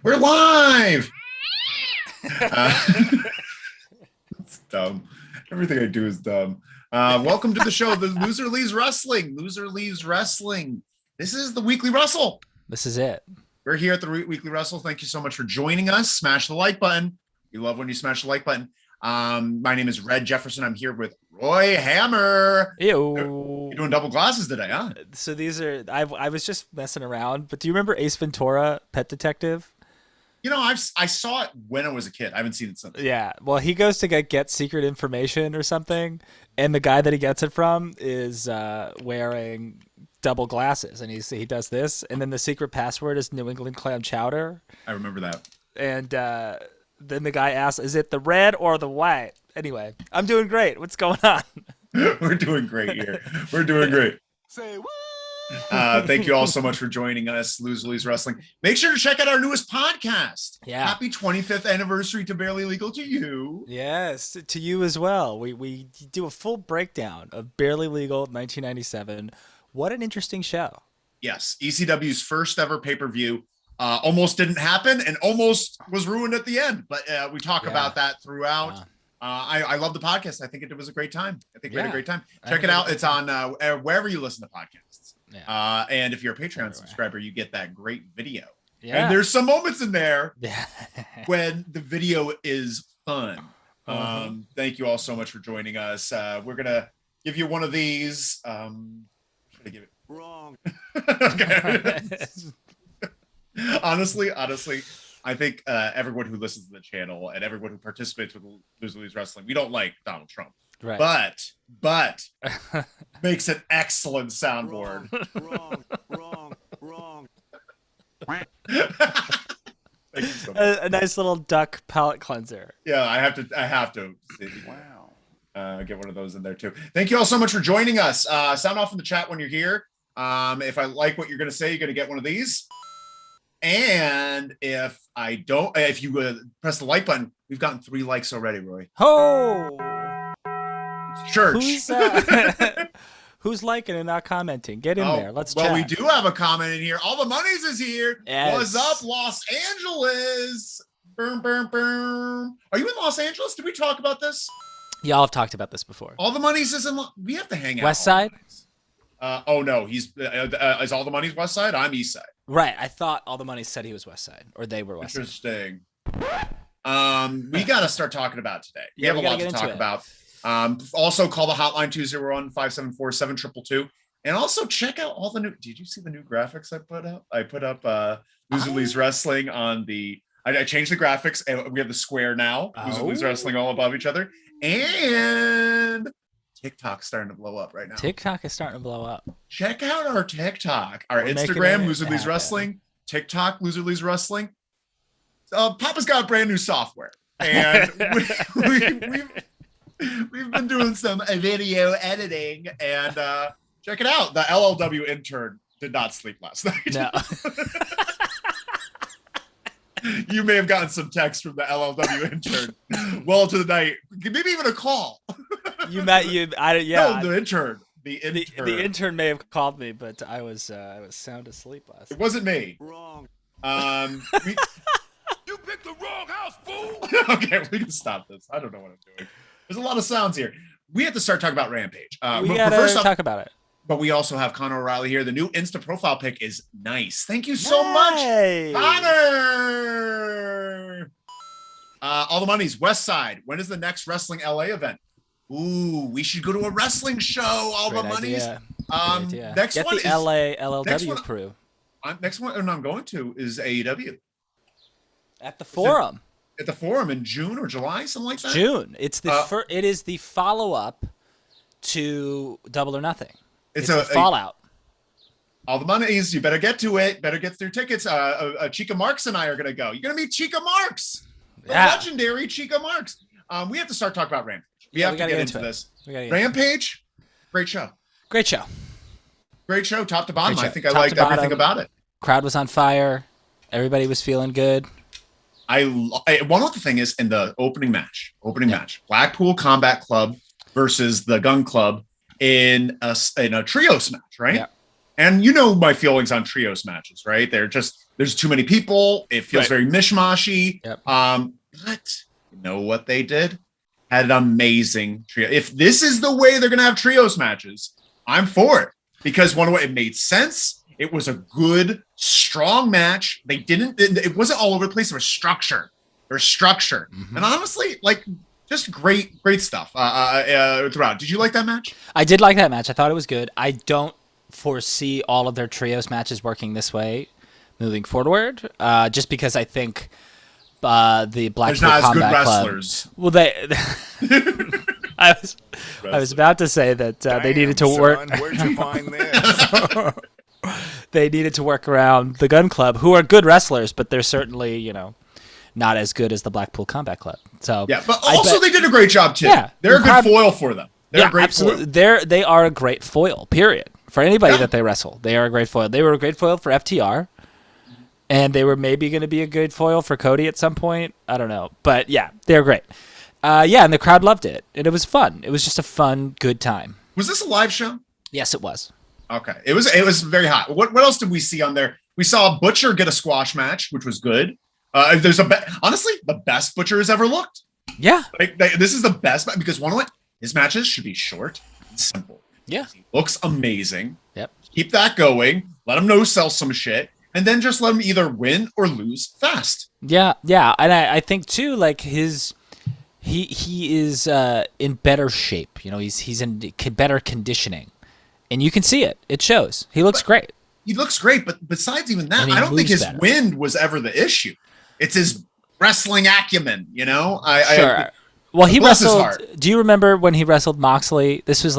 We're live! It's dumb. Everything I do is dumb. Welcome to the show, the Loser Leaves Wrestling. Loser Leaves Wrestling. This is the Weekly Wrestle. This is it. We're here at the Weekly Wrestle. Thank you so much for joining us. Smash the like button. We love when you smash the like button. My name is Red Jefferson. I'm here with Roy Hammer. Ew. You're doing double glasses today, huh? So these are, I was just messing around, but do you remember Ace Ventura, Pet Detective? You know, I saw it when I was a kid. I haven't seen it since. Yeah. Well, he goes to get secret information or something, and the guy that he gets it from is wearing double glasses, and he does this, and then the secret password is New England clam chowder. I remember that. And then the guy asks, "Is it the red or the white?" Anyway, I'm doing great. What's going on? We're doing great here. We're doing great. Say what? Thank you all so much for joining us, Loser Leaves Wrestling. Make sure to check out our newest podcast. Yeah. Happy 25th anniversary to Barely Legal to you. Yes, to you as well. We do a full breakdown of Barely Legal 1997. What an interesting show. Yes, ECW's first ever pay-per-view. Almost didn't happen and almost was ruined at the end. But we talk about that throughout. Wow. I love the podcast. I think it was a great time. I think we had a great time. I Check it out. It's on wherever you listen to podcasts. Yeah. And if you're a Patreon subscriber, you get that great video. Yeah. And there's some moments in there when the video is fun. Thank you all so much for joining us. We're going to give you one of these. Should I give it? Wrong. Okay. Honestly, I think everyone who listens to the channel and everyone who participates with Loser Leaves Wrestling, we don't like Donald Trump. Right. But makes an excellent soundboard. Wrong. Thank you so much. A nice little duck palate cleanser. Yeah, I have to. Wow. Get one of those in there too. Thank you all so much for joining us. Sound off in the chat when you're here. If I like what you're going to say, you're going to get one of these. And if you press the like button, we've gotten 3 likes already, Roy. Oh. Church. Who's liking and not commenting? Get in there. Let's chat. Well, we do have a comment in here. All the Monies is here. Yes. What's up, Los Angeles? Boom. Are you in Los Angeles? Did we talk about this? Y'all have talked about this before. All the Monies is in. We have to hang out. West Side? Oh no, he's is All the Monies West Side? I'm East Side. Right. I thought All the Money said he was West Side, or they were West Side. Interesting. We got to start talking about today. We have a lot to talk about. Also call the hotline 201-574-7222. And also check out all the new, did you see the new graphics I put up? I put up Loser Leaves Wrestling on I changed the graphics and we have the square now. Loser Leaves Wrestling all above each other. And TikTok's starting to blow up right now. TikTok is starting to blow up. Check out our TikTok, our We're Instagram, Loser Leaves Wrestling, TikTok, Loser Leaves Wrestling. Papa's got brand new software. And we've been doing some video editing and check it out. The LLW intern did not sleep last night. No. You may have gotten some text from the LLW intern well into the night, maybe even a call. The intern. The intern may have called me, but I was sound asleep last night. It wasn't me. Wrong. You picked the wrong house, fool. Okay, we can stop this. I don't know what I'm doing. There's a lot of sounds here. We have to start talking about Rampage. We gotta talk about it. But we also have Connor O'Reilly here. The new Insta profile pic is nice. Thank you so much, Connor. All the money's West Side. When is the next Wrestling LA event? Ooh, we should go to a wrestling show. All Great the money's. idea. Next Get one the is LLW crew. Next one I'm going to is AEW. At the Forum. At the Forum in June or July, something like that? June. It's the it is the follow-up to Double or Nothing. It's a Fallout. All the money's. You better get to it. Better get through tickets. Chica Marks and I are going to go. You're going to meet Chica Marks. The legendary Chica Marks. We have to start talking about Rampage. We have to get into this. Rampage, great show. Great show. Great show, top to bottom. I think I liked everything about it. Crowd was on fire. Everybody was feeling good. One other thing is in the opening match, Blackpool Combat Club versus the Gun Club in a trios match, right? Yeah. And you know my feelings on trios matches, right? There's too many people. It feels very mishmashy. Yep. But you know what they did? Had an amazing trio. If this is the way they're going to have trios matches, I'm for it. Because it made sense. It was a good, strong match. It wasn't all over the place. There was structure. Mm-hmm. And honestly, just great stuff throughout. Did you like that match? I did like that match. I thought it was good. I don't foresee all of their trios matches working this way moving forward, just because I think the Blackpool Combat Club. Well, I was about to say that they needed to work. Where'd you find this? They needed to work around the Gun Club, who are good wrestlers, but they're certainly not as good as the Blackpool Combat Club. So yeah, but also they did a great job too. Yeah, they're a good foil for them. They're a great absolutely. Foil. They are a great foil. Period. For anybody that they wrestle, they are a great foil. They were a great foil for FTR. And they were maybe going to be a good foil for Cody at some point. I don't know. But yeah, they're great. And the crowd loved it. And it was fun. It was just a fun, good time. Was this a live show? Yes, it was. Okay. It was very hot. What else did we see on there? We saw Butcher get a squash match, which was good. Honestly, the best Butcher has ever looked. Yeah. This is the best, because his matches should be short and simple. Yeah. He looks amazing. Yep. Keep that going. Let him no-sell some shit. And then just let him either win or lose fast. Yeah, and I think too, he is in better shape. He's in better conditioning, and you can see it. It shows. He looks great. He looks great, but besides even that, I don't think his wind was ever the issue. It's his wrestling acumen. Sure. Well, he wrestled. Do you remember when he wrestled Moxley? This was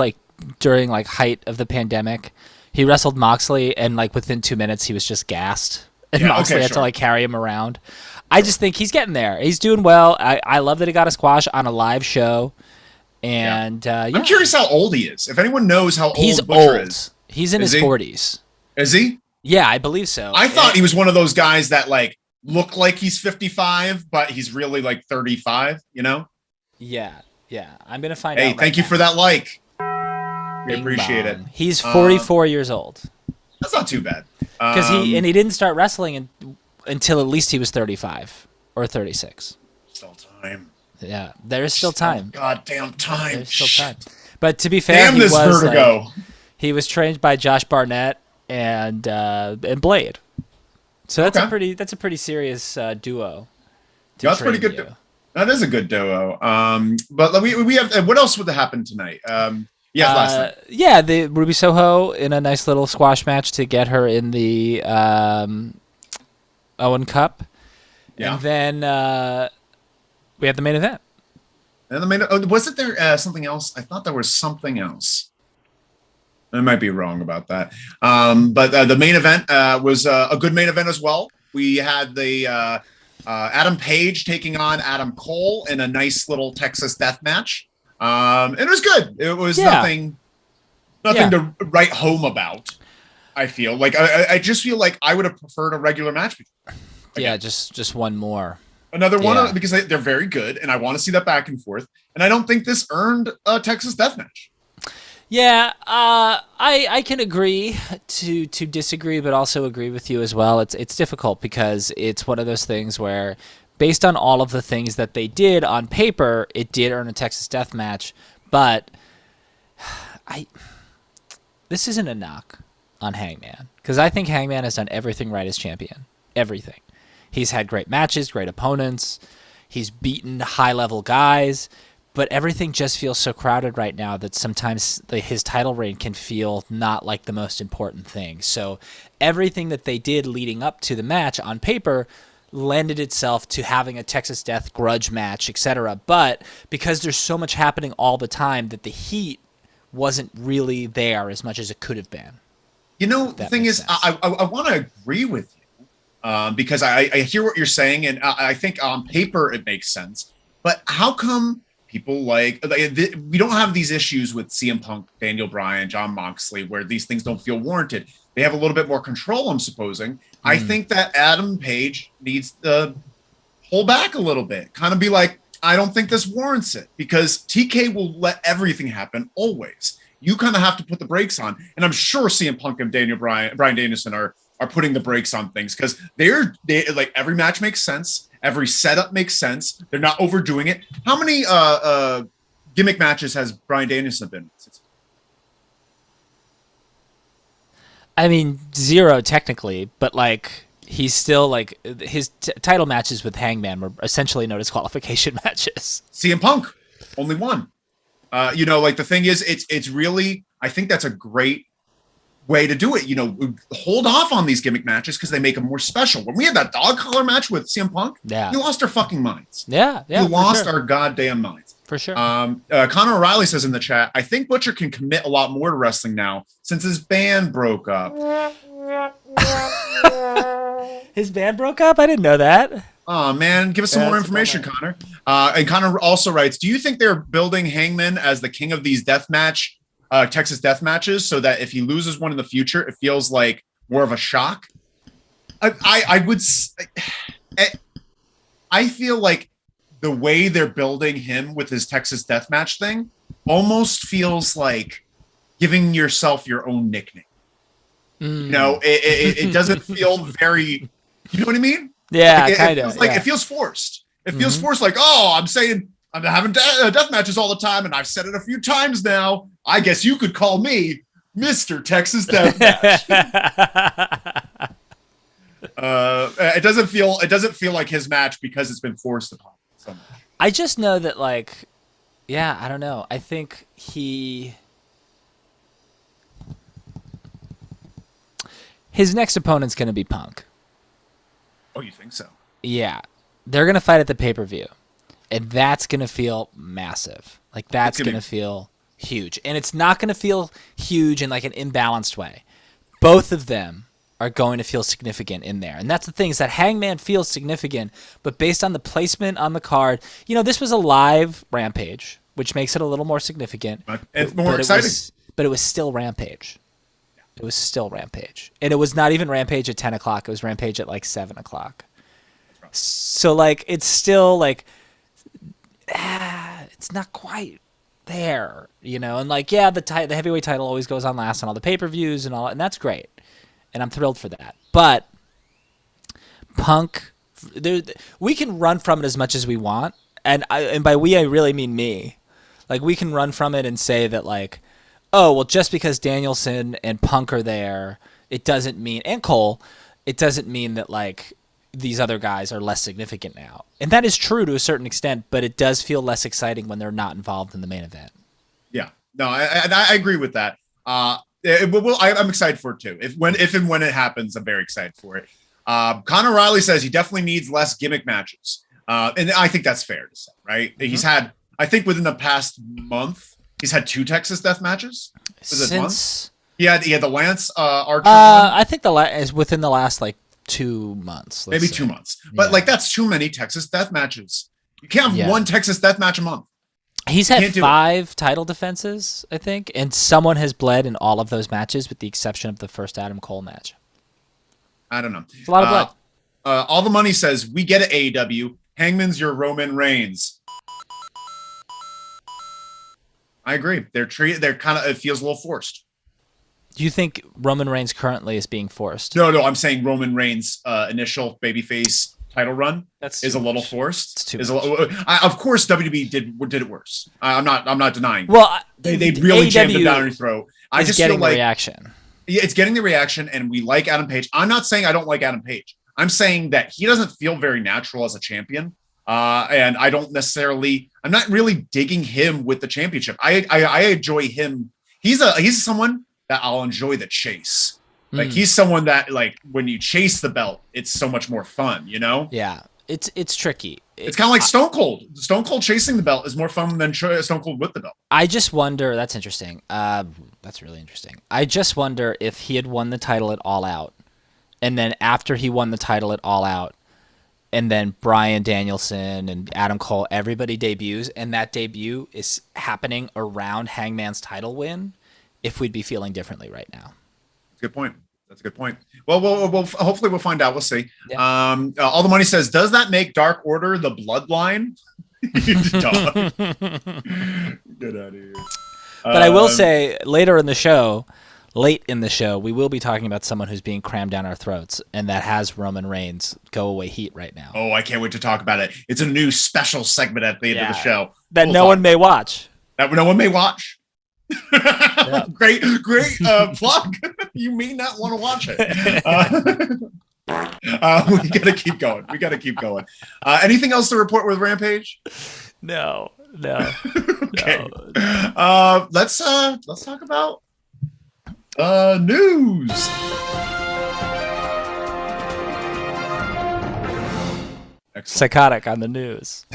during height of the pandemic. He wrestled Moxley, and within 2 minutes, he was just gassed. And Moxley had to carry him around. I just think he's getting there. He's doing well. I love that he got a squash on a live show. And I'm curious how old he is. If anyone knows how old Butcher is. He's in his 40s. Is he? Yeah, I believe so. I thought he was one of those guys that look like he's 55, but he's really 35. Yeah. I'm gonna find out. Hey, thank you for that like. We appreciate it. He's 44 years old. That's not too bad. Because he didn't start wrestling until at least he was 35 or 36. Still time. Yeah, there is still time. Goddamn time. There's still time. But to be fair, he was trained by Josh Barnett and Blade. So that's a pretty serious duo. That's pretty good. That is a good duo. But we have what else would happen tonight? Last night. The Ruby Soho in a nice little squash match to get her in the Owen Cup. Yeah. And then we have the main event. And wasn't there something else? I thought there was something else. I might be wrong about that. But the main event was a good main event as well. We had the Adam Page taking on Adam Cole in a nice little Texas death match. And it was good. It was nothing to write home about. I feel I just feel like I would have preferred a regular match. Yeah, just one more. Another one because they're very good, and I want to see that back and forth. And I don't think this earned a Texas death match. Yeah, I can agree to disagree, but also agree with you as well. It's difficult because it's one of those things where based on all of the things that they did on paper, it did earn a Texas Death Match, but this isn't a knock on Hangman, because I think Hangman has done everything right as champion. Everything. He's had great matches, great opponents. He's beaten high-level guys, but everything just feels so crowded right now that sometimes his title reign can feel not like the most important thing. So everything that they did leading up to the match on paper lended itself to having a Texas Death grudge match, etc. But because there's so much happening all the time that the heat wasn't really there as much as it could have been. You know, the thing is, I want to agree with you. Because I hear what you're saying, and I think on paper it makes sense. But how come people like we don't have these issues with CM Punk, Daniel Bryan, Jon Moxley, where these things don't feel warranted? They have a little bit more control, I'm supposing. I think that Adam Page needs to pull back a little bit, kind of be like, I don't think this warrants it, because TK will let everything happen always. You kind of have to put the brakes on, and I'm sure CM Punk and Bryan Danielson are putting the brakes on things, because they like every match makes sense, every setup makes sense. They're not overdoing it. How many gimmick matches has Bryan Danielson been? I mean, 0 technically, but like he's still like his title matches with Hangman were essentially no disqualification matches. CM Punk, only one. You know, like the thing is, it's really, I think that's a great way to do it. You know, hold off on these gimmick matches because they make them more special. When we had that dog collar match with CM Punk, we lost our fucking minds. Yeah, we lost our goddamn minds. For sure. Connor O'Reilly says in the chat, I think Butcher can commit a lot more to wrestling now since his band broke up. His band broke up? I didn't know that. Oh, man. Give us some more information, Connor. And Connor also writes, do you think they're building Hangman as the king of these Texas death matches, so that if he loses one in the future, it feels like more of a shock? I feel like the way they're building him with his Texas death match thing almost feels like giving yourself your own nickname. You know, it doesn't feel very, you know what I mean? Yeah, like kind of. It feels forced. It feels forced. Like, oh, I'm having death matches all the time, and I've said it a few times now. I guess you could call me Mr. Texas Death Match. It doesn't feel like his match because it's been forced upon him so much. I just know that, like, yeah, I don't know. I think his next opponent's going to be Punk. Oh, you think so? Yeah. They're going to fight at the pay-per-view, and that's going to feel massive. Like, that's going to feel huge. And it's not going to feel huge in, like, an imbalanced way. Both of them are going to feel significant in there. And that's the thing, is that Hangman feels significant, but based on the placement on the card, you know, this was a live Rampage, which makes it a little more significant. And more exciting. But it was still Rampage. It was still Rampage. And it was not even Rampage at 10 o'clock. It was Rampage at like 7 o'clock. So, like, it's still like, it's not quite there, you know? And, like, yeah, the heavyweight title always goes on last on all the pay-per-views and all, and that's great. And I'm thrilled for that. But Punk, we can run from it as much as we want. And by we, I really mean me. Like, we can run from it and say that, like, oh, well, just because Danielson and Punk are there, it doesn't mean, and Cole, it doesn't mean that, like, these other guys are less significant now. And that is true to a certain extent, but it does feel less exciting when they're not involved in the main event. Yeah. No, I agree with that. I'm excited for it too. If and when it happens, I'm very excited for it. Conor Riley says he definitely needs less gimmick matches. And I think that's fair to say, right? Mm-hmm. He's had, I think within the past month, he's had 2 Texas death matches. Since he had the Lance Archer. I think is within the last like 2 months. Maybe 2 months. But like that's too many Texas death matches. You can't have one Texas death match a month. He's had 5 title defenses, I think, and someone has bled in all of those matches with the exception of the first Adam Cole match. I don't know. It's a lot of blood. All the money says, we get it, AEW. Hangman's your Roman Reigns. I agree. They're kind of, it feels a little forced. Do you think Roman Reigns currently is being forced? No, I'm saying Roman Reigns' initial babyface title run is a little forced. Of course, WWE did it worse. I'm not denying. Well, they really jammed him down your throat. I just feel like reaction. Yeah, it's getting the reaction, and we like Adam Page. I'm not saying I don't like Adam Page. I'm saying that he doesn't feel very natural as a champion, and I'm not really digging him with the championship. I enjoy him. He's someone that I'll enjoy the chase. Like he's someone that, like, when you chase the belt, it's so much more fun, you know? Yeah, it's tricky. It's kind of like Stone Cold. Stone Cold chasing the belt is more fun than Stone Cold with the belt. I just wonder. That's interesting. That's really interesting. I just wonder if he had won the title at All Out, and then after he won the title at All Out, and then Bryan Danielson and Adam Cole, everybody debuts, and that debut is happening around Hangman's title win, if we'd be feeling differently right now. Good point. That's a good point. Well, we'll hopefully we'll find out. We'll see. Yeah. All the money says, does that make Dark Order the bloodline? Get out of here. But I will say, late in the show, we will be talking about someone who's being crammed down our throats, and that has Roman Reigns go away heat right now. Oh, I can't wait to talk about it. It's a new special segment at the end of the show that no one may watch. That no one may watch. Yeah. Great plug. You may not want to watch it. We gotta keep going. Anything else to report with Rampage? No. Okay. No. Let's talk about news. Psychotic on the news.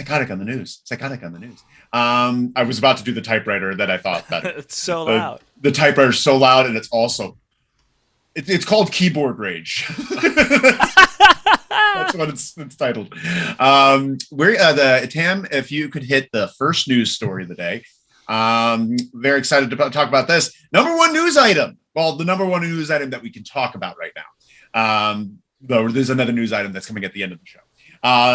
I was about to do the typewriter that I thought better. It's so loud. The typewriter's so loud, and it's also it's called keyboard rage. That's what it's titled. Tam, if you could hit the first news story of the day. Very excited to talk about this. Number one news item. Well, the number one news item that we can talk about right now. Though there's another news item that's coming at the end of the show.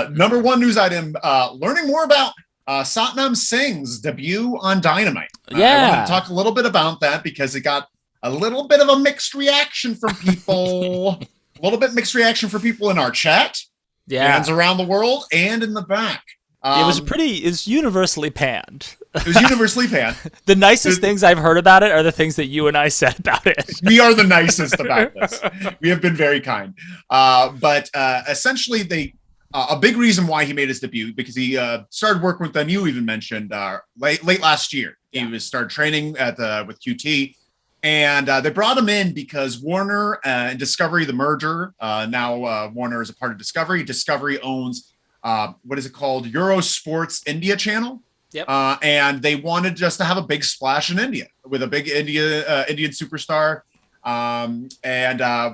Number one news item, learning more about Satnam Singh's debut on Dynamite. I want to talk a little bit about that because it got a little bit of a mixed reaction from people. A little bit mixed reaction for people in our chat. Yeah. Fans around the world and in the back. It was universally panned. It was universally panned. The nicest things I've heard about it are the things that you and I said about it. We are the nicest about this. We have been very kind. But essentially, a big reason why he made his debut, because he started working with them. You even mentioned late last year. He started training with QT. And they brought him in because Warner and Discovery, the merger, now Warner is a part of Discovery. Discovery owns, what is it called? Eurosports India channel. Yep. And they wanted just to have a big splash in India with a big Indian superstar. And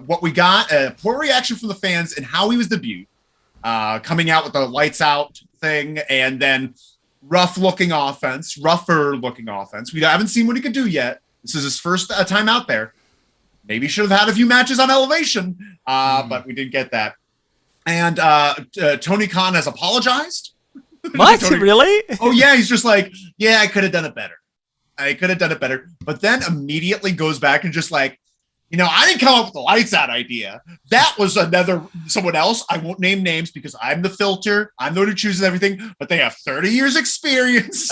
what we got, a poor reaction from the fans and how he was debuted, coming out with the lights out thing, and then rougher looking offense. We haven't seen what he could do yet. This is his first time out there. Maybe should have had a few matches on Elevation, but we didn't get that. And Tony Khan has apologized. What? Really? Oh, yeah. He's just like, yeah, I could have done it better. But then immediately goes back and just like, I didn't come up with the lights out idea. That was someone else. I won't name names because I'm the filter. I'm the one who chooses everything, but they have 30 years experience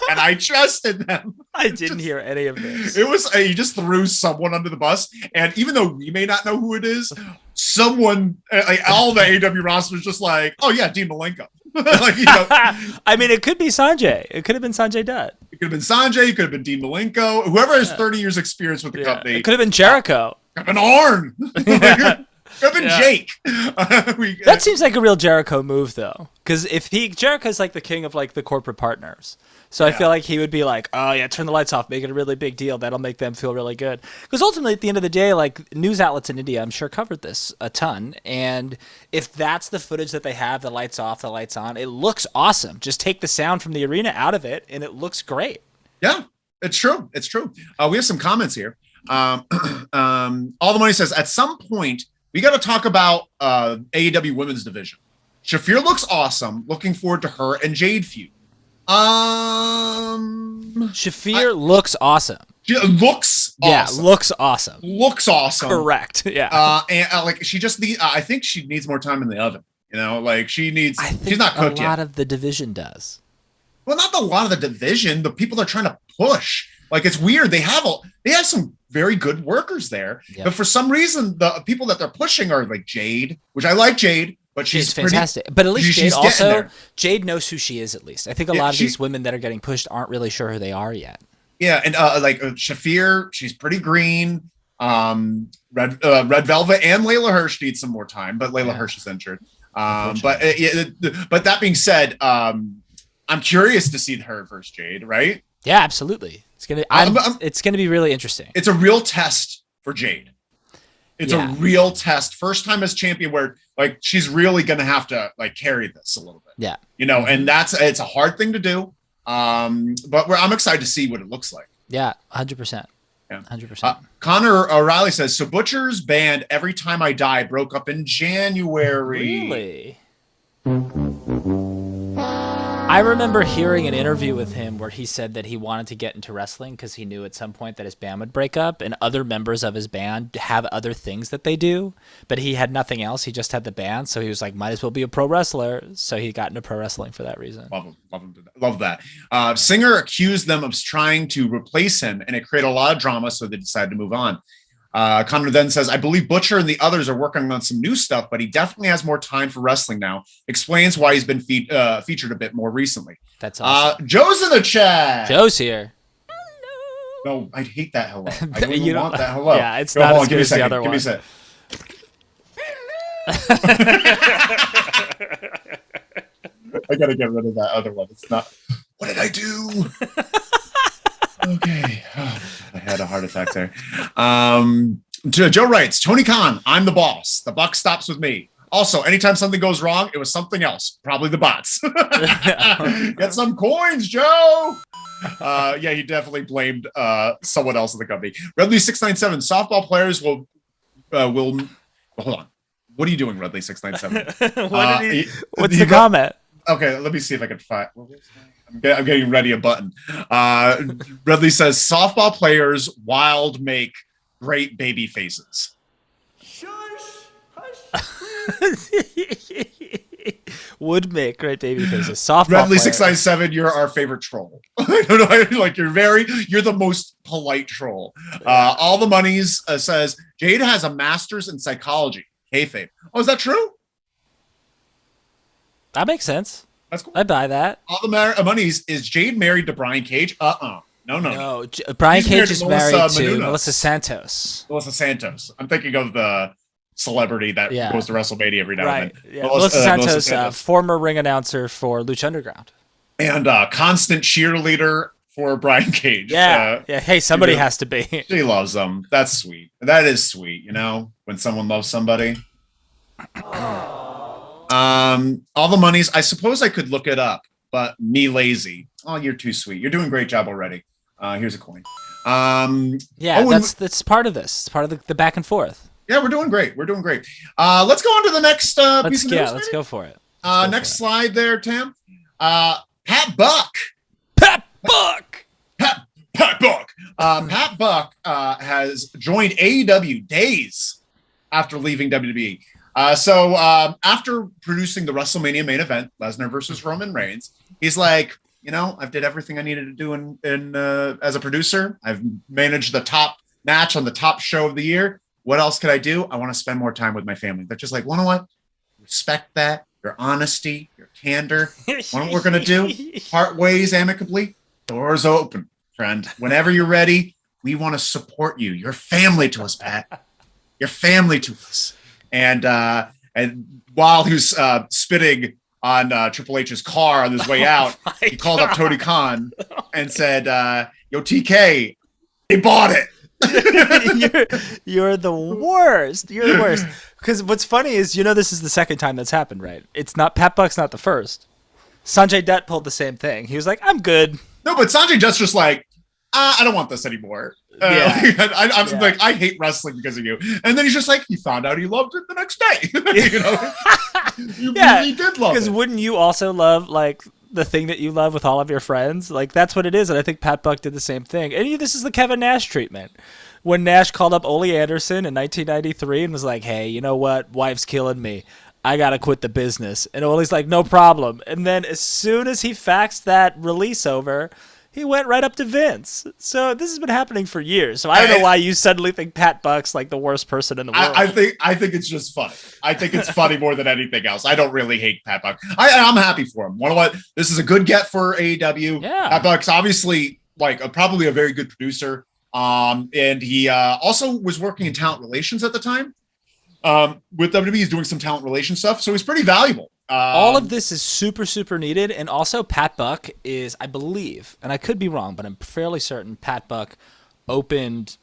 and I trusted them. I didn't hear any of this. It was, he just threw someone under the bus. And even though we may not know who it is, someone, like all the AEW roster was just like, oh yeah, Dean Malenko. I mean, it could be Sanjay. It could have been Sanjay Dutt. It could have been Sanjay. It could have been Dean Malenko. Whoever has 30 years experience with the company. It could have been Jericho. Could have been Arn. Could have been Jake. That seems like a real Jericho move, though. Because Jericho's like the king of like the corporate partners. So I feel like he would be like, oh yeah, turn the lights off, make it a really big deal. That'll make them feel really good. Because ultimately, at the end of the day, like news outlets in India, I'm sure covered this a ton. And if that's the footage that they have, the lights off, the lights on, it looks awesome. Just take the sound from the arena out of it, and it looks great. Yeah, it's true. We have some comments here. All the money says, at some point, we got to talk about AEW women's division. Shafir looks awesome. Looking forward to her and Jade feud. Shafir looks awesome. Looks awesome. Looks awesome. Correct. Yeah. And like she just I think she needs more time in the oven. You know, like she's think not cooked yet. A lot of the division does. Well, not a lot of the division. The people they're trying to push. Like, it's weird. They have some very good workers there, but for some reason, the people that they're pushing are like Jade, which I like Jade, but she's fantastic. But at least Jade knows who she is. At least I think a lot of these women that are getting pushed aren't really sure who they are yet. Yeah, and Shafir, she's pretty green. Red Velvet and Layla Hirsch need some more time, but Layla Hirsch is injured. But that being said, I'm curious to see her versus Jade, right? Yeah, absolutely. It's gonna be really interesting. It's a real test for Jade. It's a real test. First time as champion where like she's really gonna have to like carry this a little bit. Yeah. You know, and it's a hard thing to do. But I'm excited to see what it looks like. Yeah, 100%. Yeah, 100%. Connor O'Reilly says, so Butcher's band Every Time I Die broke up in January. Really? I remember hearing an interview with him where he said that he wanted to get into wrestling because he knew at some point that his band would break up, and other members of his band have other things that they do, but he had nothing else. He just had the band, so he was like, might as well be a pro wrestler. So he got into pro wrestling for that reason. Love that. Singer accused them of trying to replace him, and it created a lot of drama, so they decided to move on. Connor then says, I believe Butcher and the others are working on some new stuff, but he definitely has more time for wrestling now. Explains why he's been featured a bit more recently. That's awesome. Joe's in the chat. Joe's here. Hello. No, I hate that hello. I don't even want that hello. Yeah, it's not as good as the other one. Give me a sec. I gotta get rid of that other one. It's not. What did I do? Okay. I had a heart attack there. Joe writes, Tony Khan, I'm the boss. The buck stops with me. Also, anytime something goes wrong, it was something else. Probably the bots. Get some coins, Joe. Yeah, he definitely blamed someone else in the company. Redley697, softball players will hold on. What are you doing, Redley697? What's the comment? Okay, let me see if I can find. I'm getting ready a button. Redley says, softball players wild make great baby faces. Would make great baby faces. Softball Redley697, you're our favorite troll. I don't know, like you're the most polite troll. All the monies says Jade has a master's in psychology. Kayfabe. Oh, is that true? That makes sense. That's cool. I buy that. All the monies, is Jade married to Brian Cage? No. Brian Cage is married to Melissa Santos. I'm thinking of the celebrity that goes to WrestleMania every now and then. Yeah. Melissa Santos, former ring announcer for Lucha Underground. And constant cheerleader for Brian Cage. Yeah. Hey, somebody has to be. She loves them. That's sweet. That is sweet, you know, when someone loves somebody. All the monies, I suppose I could look it up, but me lazy. Oh, you're too sweet. You're doing a great job already. Here's a coin. That's part of this. It's part of the back and forth. Yeah, we're doing great. Let's go on to the next piece of news. Let's go for it. Next slide there, Tam. Pat Buck. Pat Buck has joined AEW days after leaving WWE. So after producing the WrestleMania main event, Lesnar versus Roman Reigns, he's like, you know, I've did everything I needed to do in as a producer. I've managed the top match on the top show of the year. What else could I do? I want to spend more time with my family. They're just like, you know what? Respect that, your honesty, your candor. What we're going to do? Part ways amicably. Doors open, friend. Whenever you're ready, we want to support you. You're family to us, Pat. You're family to us. And while he was spitting on Triple H's car on his way out, he called up Tony Khan and said, yo, TK, he bought it. You're the worst. You're the worst. Because what's funny is, you know, this is the second time that's happened, right? It's not, Pat Buck's not the first. Sanjay Dutt pulled the same thing. He was like, I'm good. No, but Sanjay Dutt's just like, I don't want this anymore. I'm like, I hate wrestling because of you. And then he's just like, he found out he loved it the next day. You know, you really did love it. Because wouldn't you also love like the thing that you love with all of your friends? Like that's what it is. And I think Pat Buck did the same thing. And this is the Kevin Nash treatment. When Nash called up Ole Anderson in 1993 and was like, hey, you know what? Wife's killing me. I got to quit the business. And Ole's like, no problem. And then as soon as he faxed that release over, he went right up to Vince. So this has been happening for years. So I don't know why you suddenly think Pat Buck's like the worst person in the world. I think it's just funny. I think it's funny more than anything else. I don't really hate Pat Buck. I'm happy for him. You know what? This is a good get for AEW. Yeah. Pat Buck's obviously probably a very good producer. And he also was working in talent relations at the time. With WWE, he's doing some talent relation stuff. So he's pretty valuable. All of this is super, super needed. And also Pat Buck is, I believe, and I could be wrong, but I'm fairly certain Pat Buck opened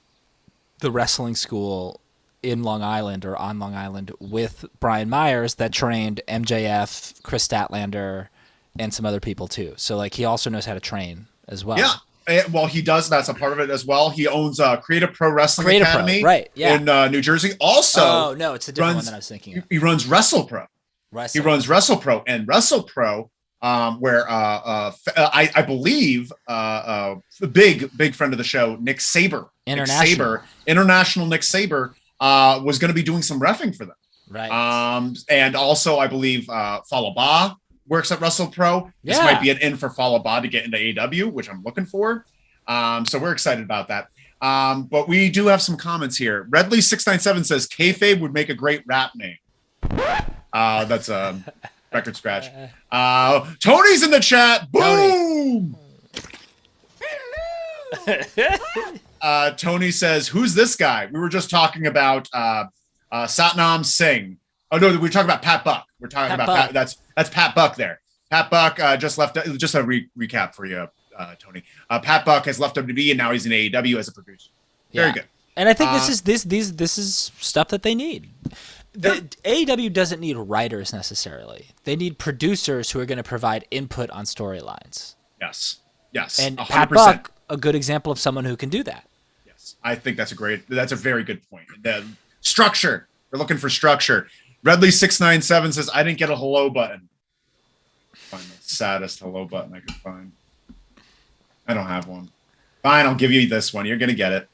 the wrestling school in Long Island or on Long Island with Brian Myers that trained MJF, Chris Statlander, and some other people too. So like he also knows how to train as well. Yeah. Well, he does. That's a part of it as well. He owns Creative Pro Wrestling Academy, right? Yeah, in New Jersey. Also, no, it's a different one that I was thinking of. He runs Wrestle Pro. He runs Wrestle Pro, and Wrestle Pro, where I believe the big friend of the show, Nick Saber, international Nick Saber, was going to be doing some reffing for them. Right. And also I believe Fallah Bahh works at Wrestle Pro. This might be an in for Fallah Bahh to get into AEW, which I'm looking for. So we're excited about that. But we do have some comments here. Redley697 says kayfabe would make a great rap name. That's a record scratch. Tony's in the chat. Boom. Tony says, "Who's this guy?" We were just talking about Satnam Singh. Oh no, we're talking about Pat Buck. We're talking about Pat, that's Pat Buck there. Pat Buck just left. Just a recap for you, Tony. Pat Buck has left WWE and now he's in AEW as a producer. Very good. And I think this is stuff that they need. AEW doesn't need writers necessarily. They need producers who are going to provide input on storylines. Yes. And 100%. Pat Buck, a good example of someone who can do that. Yes, I think that's a very good point. The structure. We're looking for structure. Redley697 says, "I didn't get a hello button." Find the saddest hello button I could find. I don't have one. Fine, I'll give you this one. You're gonna get it.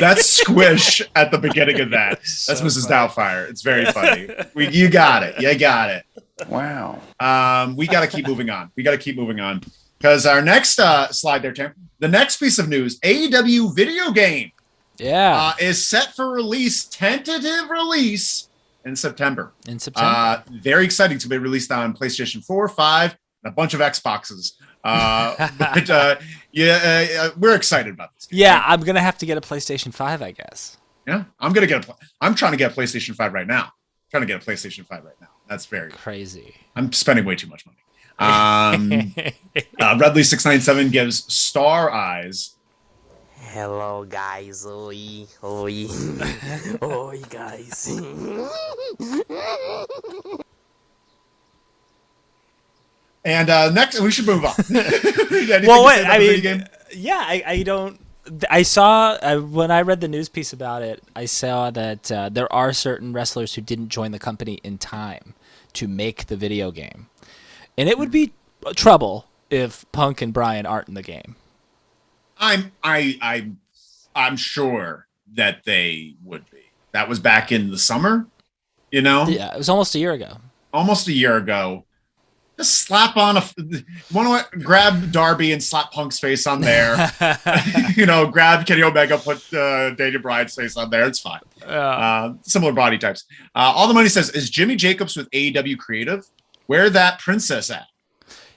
That's Squish at the beginning of that. That's Mrs. Doubtfire. It's very funny. You got it. You got it. Wow. We got to keep moving on. Because our next slide there, Tim. The next piece of news: AEW Video Game. Yeah. Is set for tentative release in September. Very exciting to be released on PlayStation 4, 5, and a bunch of Xboxes. We're excited about this game. Yeah, I'm gonna have to get a PlayStation 5, I guess. Yeah, I'm trying to get a PlayStation 5 right now. That's very crazy. I'm spending way too much money. Redley697 gives star eyes. Hello guys, oi, guys. And next, we should move on. Well, wait, I don't. I saw when I read the news piece about it, I saw that there are certain wrestlers who didn't join the company in time to make the video game, and it would be trouble if Punk and Bryan aren't in the game. I'm sure that they would be. That was back in the summer, Yeah, it was almost a year ago. Just slap on grab Darby and slap Punk's face on there. Grab Kenny Omega, put Daniel Bryan's face on there. It's fine. Similar body types. All the money says, is Jimmy Jacobs with AEW Creative? Where that princess at?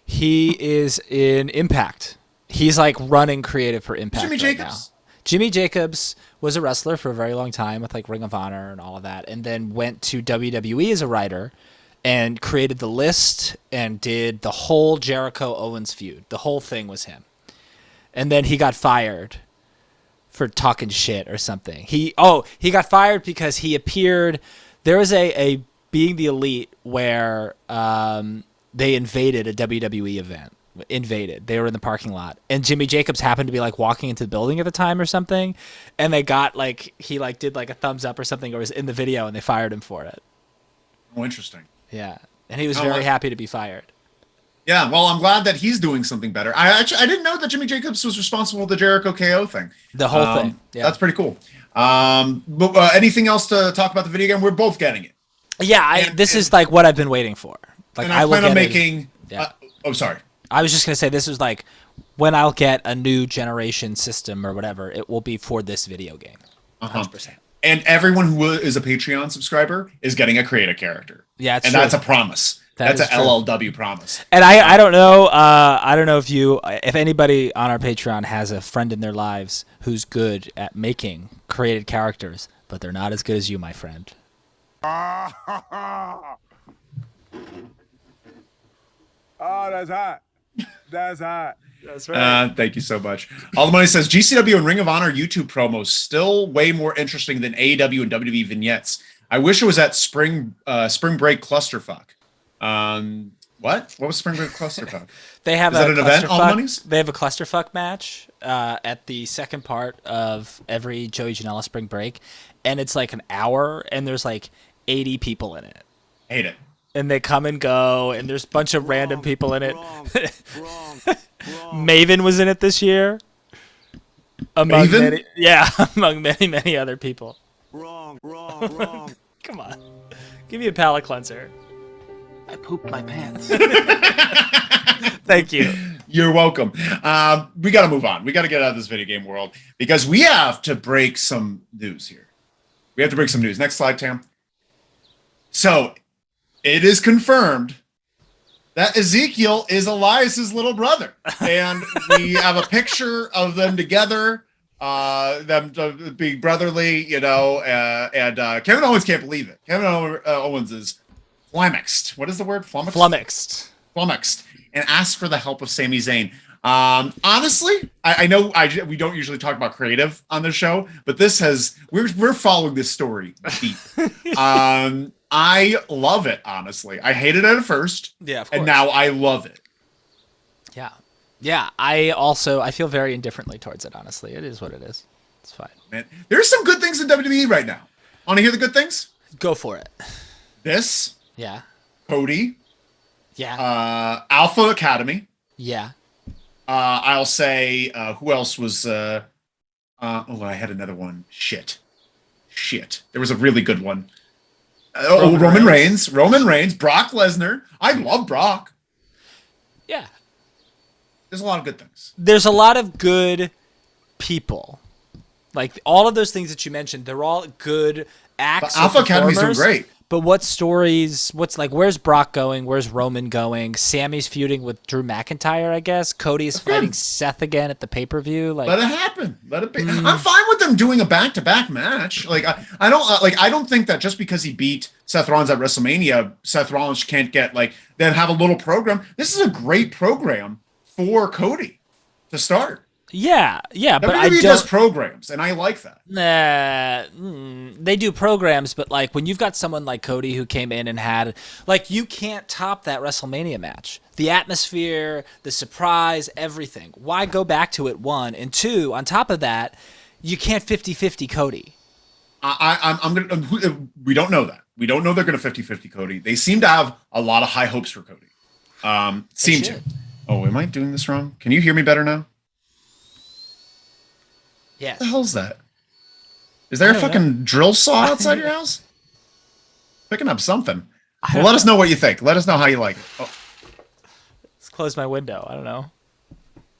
He is in Impact. He's like running creative for Impact. Now. Jimmy Jacobs was a wrestler for a very long time with like Ring of Honor and all of that, and then went to WWE as a writer and created the list and did the whole Jericho Owens feud. The whole thing was him. And then he got fired for talking shit or something. He got fired because he appeared. There was a Being the Elite where they invaded a WWE event. They were in the parking lot, and Jimmy Jacobs happened to be like walking into the building at the time or something, and they got he did like a thumbs up or something, or was in the video, and they fired him for it. Oh, interesting. Yeah, and he was very happy to be fired. Yeah, well, I'm glad that he's doing something better. I didn't know that Jimmy Jacobs was responsible for the Jericho KO thing. The whole thing. Yeah. That's pretty cool. But anything else to talk about the video game? We're both getting it. Yeah, this is like what I've been waiting for. Like and I plan on making. Sorry. I was just gonna say this is like when I'll get a new generation system or whatever. It will be for this video game. 100%. And everyone who is a Patreon subscriber is getting a create a character. Yeah, and that's a promise. That's an LLW promise. And I don't know. I don't know if anybody on our Patreon has a friend in their lives who's good at making created characters, but they're not as good as you, my friend. Oh, that's hot. That's hot. That's right. Thank you so much. All the Money says GCW and Ring of Honor YouTube promos still way more interesting than AEW and WWE vignettes. I wish it was at spring break clusterfuck. What was spring break clusterfuck? They have Is that an event? All the Monies? They have a clusterfuck match at the second part of every Joey Janela spring break, and it's like an hour, and there's like 80 people in it. Hate it. And they come and go, and there's a bunch of random people in it. Maven was in it this year. Among Maven? Among many other people. Wrong. Come on. Give me a palate cleanser. I pooped my pants. Thank you. You're welcome. We got to move on. We got to get out of this video game world because we have to break some news here. We have to break some news. Next slide, Tam. So it is confirmed that Ezekiel is Elias's little brother. And we have a picture of them together, them being brotherly, and Kevin Owens can't believe it. Kevin Owens is flummoxed. What is the word? Flummoxed. And asks for the help of Sami Zayn. Honestly, I know we don't usually talk about creative on the show, but we're following this story deep. I love it, honestly. I hated it at first. Yeah, of course. And now I love it. Yeah. I feel very indifferently towards it, honestly. It is what it is. It's fine. Man, there's some good things in WWE right now. Want to hear the good things? Go for it. This. Yeah. Cody. Yeah. Alpha Academy. Yeah. I'll say, who else was, I had another one. Shit. There was a really good one. Roman Reigns, Brock Lesnar. I love Brock. Yeah. There's a lot of good things. There's a lot of good people. Like all of those things that you mentioned, they're all good acts. Alpha Academy's doing great. But where's Brock going? Where's Roman going? Sammy's feuding with Drew McIntyre, I guess. Cody's fighting Seth again at the pay-per-view. Like, let it happen. Let it be. I'm fine with them doing a back-to-back match. Like I don't think that just because he beat Seth Rollins at WrestleMania, Seth Rollins can't get then have a little program. This is a great program for Cody to start. Yeah, but WWE does programs, and I like that. They do programs, but when you've got someone like Cody who came in and had you can't top that WrestleMania match. The atmosphere, the surprise, everything. Why go back to it? One and two. On top of that, you can't 50-50 Cody. I'm gonna. We don't know that. We don't know they're gonna 50-50 Cody. They seem to have a lot of high hopes for Cody. Seem to. Oh, am I doing this wrong? Can you hear me better now? Yes. What the hell's that? Is there a fucking drill saw outside your house? Picking up something. Well, let us know what you think. Let us know how you like it. Oh. Let's close my window. I don't know.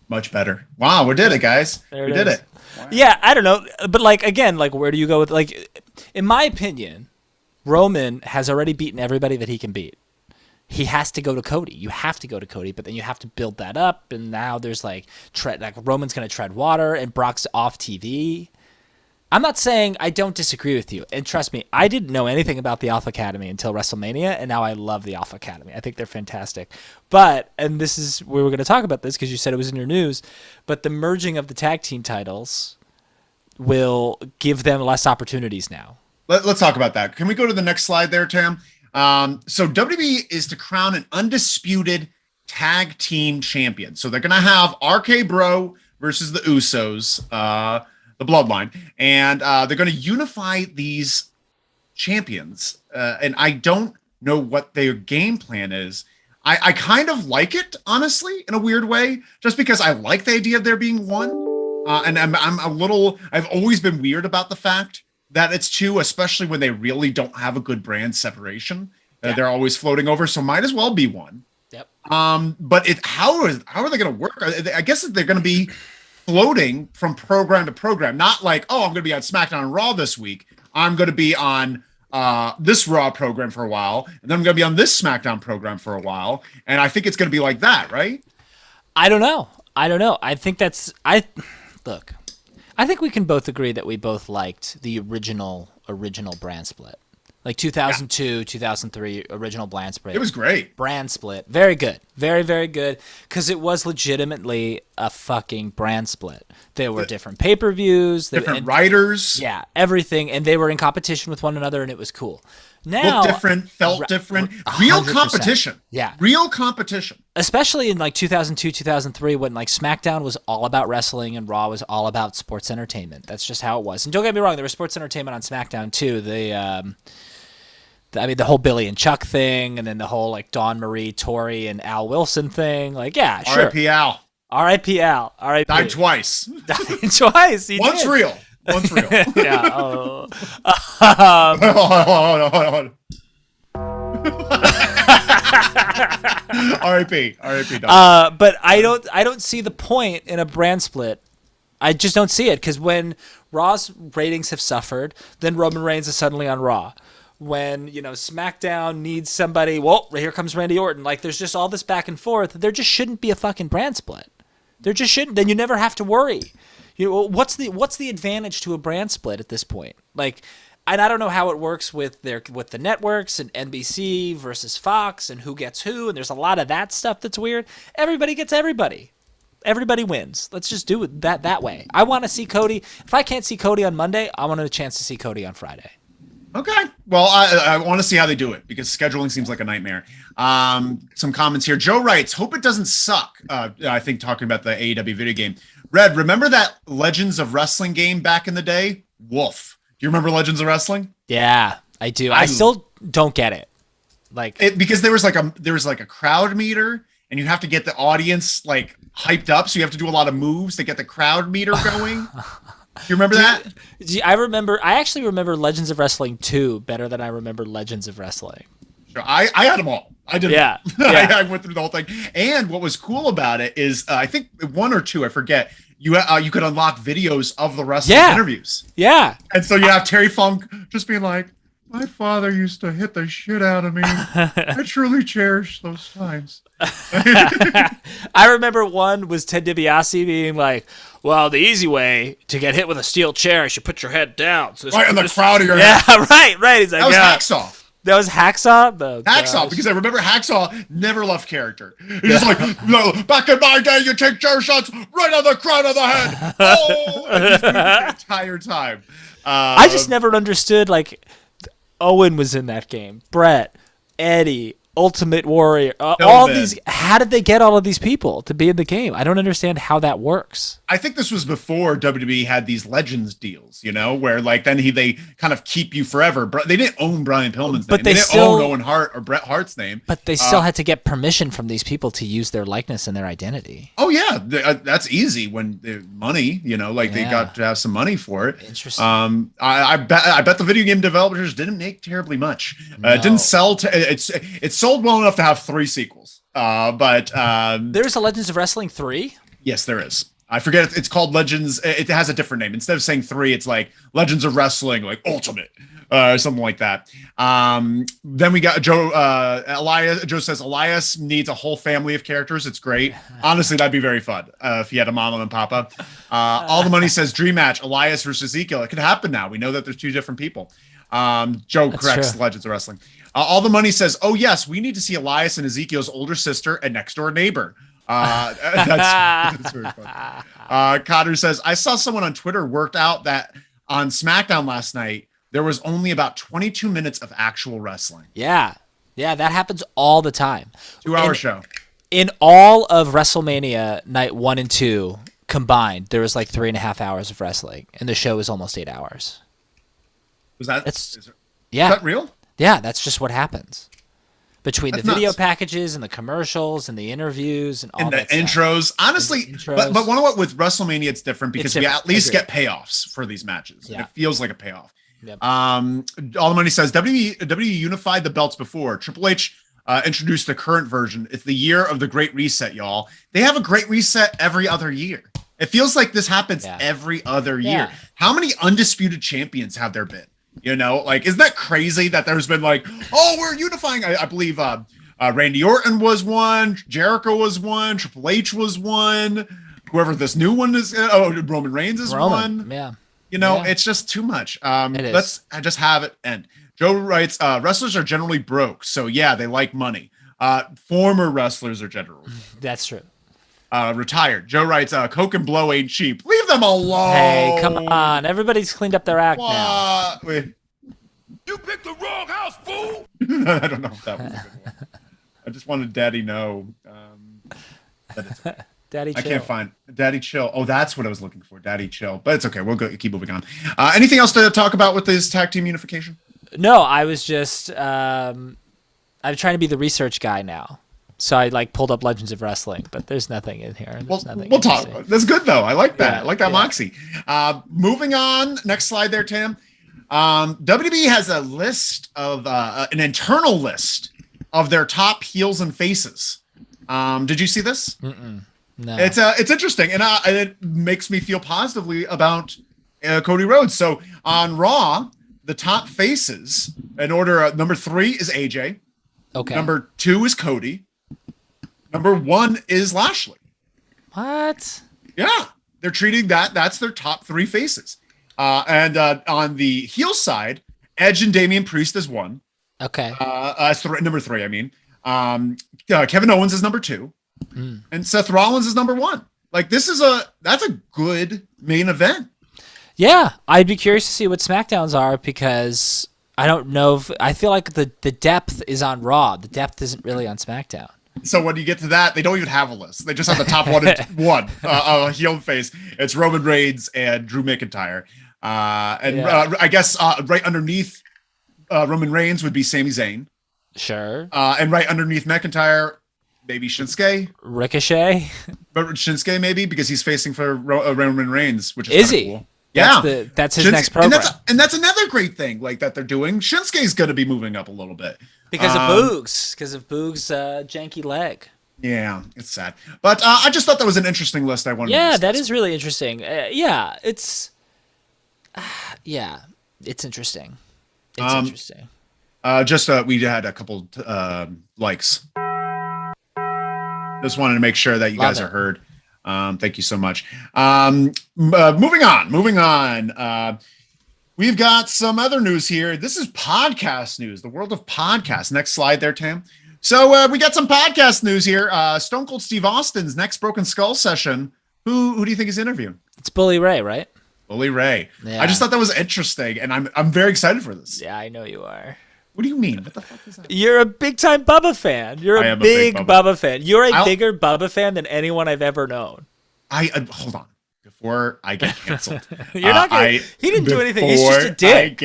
Much better. Wow, we did it, guys. We did it. Wow. Yeah, I don't know. But again, where do you go with in my opinion, Roman has already beaten everybody that he can beat. He has to go to Cody. You have to go to Cody, but then you have to build that up. And now there's Roman's going to tread water and Brock's off TV. I'm not saying I don't disagree with you. And trust me, I didn't know anything about the Alpha Academy until WrestleMania. And now I love the Alpha Academy. I think they're fantastic. And this is, we were going to talk about this because you said it was in your news, but the merging of the tag team titles will give them less opportunities now. Let's talk about that. Can we go to the next slide there, Tam? So WWE is to crown an undisputed tag team champion. So they're going to have RK Bro versus the Usos, the Bloodline, and they're going to unify these champions. And I don't know what their game plan is. I kind of like it, honestly, in a weird way, just because I like the idea of there being one. And I've always been weird about the fact that it's two, especially when they really don't have a good brand separation. They're always floating over, so might as well be one. Yep. But how are they going to work? I guess they're going to be floating from program to program, not like, oh, I'm going to be on SmackDown and Raw this week. I'm going to be on this Raw program for a while, and then I'm going to be on this SmackDown program for a while. And I think it's going to be like that, right? I don't know. I think look, I think we can both agree that we both liked the original brand split. Like 2002, 2003 original brand split. It was great. Brand split. Very good. Very, very good. Because it was legitimately a fucking brand split. There were different pay-per-views. Different writers. Yeah, everything. And they were in competition with one another, and it was cool. Now, looked different, felt different. Real 100%. competition. Yeah. Real competition. Especially in like 2002, 2003, when like SmackDown was all about wrestling and Raw was all about sports entertainment. That's just how it was. And don't get me wrong, there was sports entertainment on SmackDown too. The whole Billy and Chuck thing, and then the whole like Dawn Marie, Tori, and Al Wilson thing. Like, yeah, sure. R.I.P. Al. R.I.P. Al. R.I.P. Died twice. Died twice. Once did. real. Once real. Yeah. Oh. Hold on. R.I.P. R.I.P. But I don't see the point in a brand split. I just don't see it, because when Raw's ratings have suffered, then Roman Reigns is suddenly on Raw. When, SmackDown needs somebody, well, here comes Randy Orton. Like, there's just all this back and forth. There just shouldn't be a fucking brand split. There just shouldn't. Then you never have to worry. What's the advantage to a brand split at this point? Like, and I don't know how it works with the networks and NBC versus Fox and who gets who. And there's a lot of that stuff that's weird. Everybody gets everybody. Everybody wins. Let's just do it that way. I want to see Cody. If I can't see Cody on Monday, I want a chance to see Cody on Friday. Okay. Well, I want to see how they do it, because scheduling seems like a nightmare. Some comments here. Joe writes, hope it doesn't suck. I think talking about the AEW video game. Red, remember that Legends of Wrestling game back in the day? Woof. Do you remember Legends of Wrestling? Yeah, I do. I still don't get it. Because there was like a crowd meter, and you have to get the audience like hyped up. So you have to do a lot of moves to get the crowd meter going. You remember that? I actually remember Legends of Wrestling 2 better than I remember Legends of Wrestling. Sure. I had them all. I did. Yeah. I went through the whole thing. And what was cool about it is, I think 1 or 2, I forget, you could unlock videos of the wrestling interviews. Yeah. And so you have Terry Funk just being like, my father used to hit the shit out of me. I truly cherish those times. I remember one was Ted DiBiase being like, well, the easy way to get hit with a steel chair is you put your head down. So right in the crowd of your head. Yeah, right. He's like, that was Hacksaw. That was Hacksaw? Hacksaw, because I remember Hacksaw never left character. He's just like, no, back in my day, you take chair shots right on the crown of the head. Oh! And he's doing it the entire time. I just never understood, like, Owen was in that game. Brett, Eddie, Ultimate Warrior, all these. How did they get all of these people to be in the game? I don't understand how that works. I think this was before WWE had these Legends deals, where like then they kind of keep you forever. They didn't own Brian Pillman's name. They didn't own Owen Hart or Bret Hart's name. But they still had to get permission from these people to use their likeness and their identity. Oh yeah, that's easy when money, they got to have some money for it. Interesting. I bet the video game developers didn't make terribly much. No. It didn't sell. It sold well enough to have 3 sequels. But there's a Legends of Wrestling 3. Yes, there is. I forget. It's called Legends. It has a different name. Instead of saying 3, it's like Legends of Wrestling, like Ultimate, something like that. Then we got Joe. Joe says Elias needs a whole family of characters. It's great. Honestly, that'd be very fun if he had a mama and papa. All the money says dream match Elias versus Ezekiel. It could happen now. We know that there's 2 different people. Joe corrects Legends of Wrestling. All the money says, oh yes, we need to see Elias and Ezekiel's older sister and next door neighbor. That's very fun. Cotter says, I saw someone on Twitter worked out that on SmackDown last night, there was only about 22 minutes of actual wrestling. Yeah, that happens all the time. 2-hour show. In all of WrestleMania night 1 and 2 combined, there was like 3.5 hours of wrestling, and the show is almost 8 hours. Was that? Is that real? Yeah, that's just what happens. Between That's the video nuts. packages and the commercials and the interviews and all and that the intros. Honestly, but you know what? With WrestleMania, it's different because we at least get payoffs for these matches. Yeah. And it feels like a payoff. Yep. All the Money says WWE unified the belts before. Triple H introduced the current version. It's the year of the Great Reset, y'all. They have a Great Reset every other year. It feels like this happens every other year. How many undisputed champions have there been? You know, like, isn't that crazy that there's been like, oh, we're unifying? I believe Randy Orton was one, Jericho was one, Triple H was one, whoever this new one is. Roman Reigns is one. Yeah. You know, it's just too much. Let's just have it end. Joe writes, wrestlers are generally broke. So yeah, they like money. Former wrestlers are generally. That's true. Retired. Joe writes, Coke and blow ain't cheap. Leave them alone. Hey, come on. Everybody's cleaned up their act now. Wait. You picked the wrong house, fool! I don't know if that was a good one. I just wanted Daddy No. But it's okay. Daddy Chill. I can't find Daddy Chill. Oh, that's what I was looking for. Daddy Chill. But it's okay. We'll keep moving on. Anything else to talk about with this tag team unification? No, I was just I'm trying to be the research guy now. So I pulled up Legends of Wrestling, but there's nothing in here. We'll talk. That's good though. I like that. I like that moxie. Moving on. Next slide there, Tam. WWE has a list of an internal list of their top heels and faces. Did you see this? No. It's interesting, and it makes me feel positively about Cody Rhodes. So on Raw, the top faces in order, number 3 is AJ. Okay. Number 2 is Cody. Number 1 is Lashley. What? Yeah, they're treating that's their top 3 faces. And on the heel side, Edge and Damian Priest is 1. Okay. Number 3, I mean. Kevin Owens is number 2. And Seth Rollins is number 1. Like, that's a good main event. Yeah, I'd be curious to see what SmackDowns are, because I don't know if I feel like the depth is on Raw. The depth isn't really on SmackDown. So when you get to that, they don't even have a list. They just have the top one heel and face. It's Roman Reigns and Drew McIntyre. I guess right underneath Roman Reigns would be Sami Zayn. Sure. And right underneath McIntyre, maybe Shinsuke. Ricochet. But Shinsuke maybe, because he's facing for Roman Reigns, which is he? Cool. Yeah, that's his next program. And that's another great thing that they're doing. Shinsuke's going to be moving up a little bit. Because of Boogs. Because of Boogs' janky leg. Yeah, it's sad. But I just thought that was an interesting list I wanted to discuss. That is really interesting. It's interesting. It's interesting. We had a couple likes. Just wanted to make sure that you guys are heard. Thank you so much. Moving on. We've got some other news here. This is podcast news, the world of podcasts. Next slide there, Tam. So we got some podcast news here. Stone Cold Steve Austin's next Broken Skull session. Who do you think is interviewing? It's Bully Ray, right? Bully Ray. Yeah. I just thought that was interesting, and I'm very excited for this. Yeah, I know you are. What do you mean? What the fuck is that? You're a big-time Bubba fan. You're a big Bubba fan. You're a bigger Bubba fan than anyone I've ever known. Hold on. Before I get canceled. You're not gonna, he didn't do anything. He's just a dick.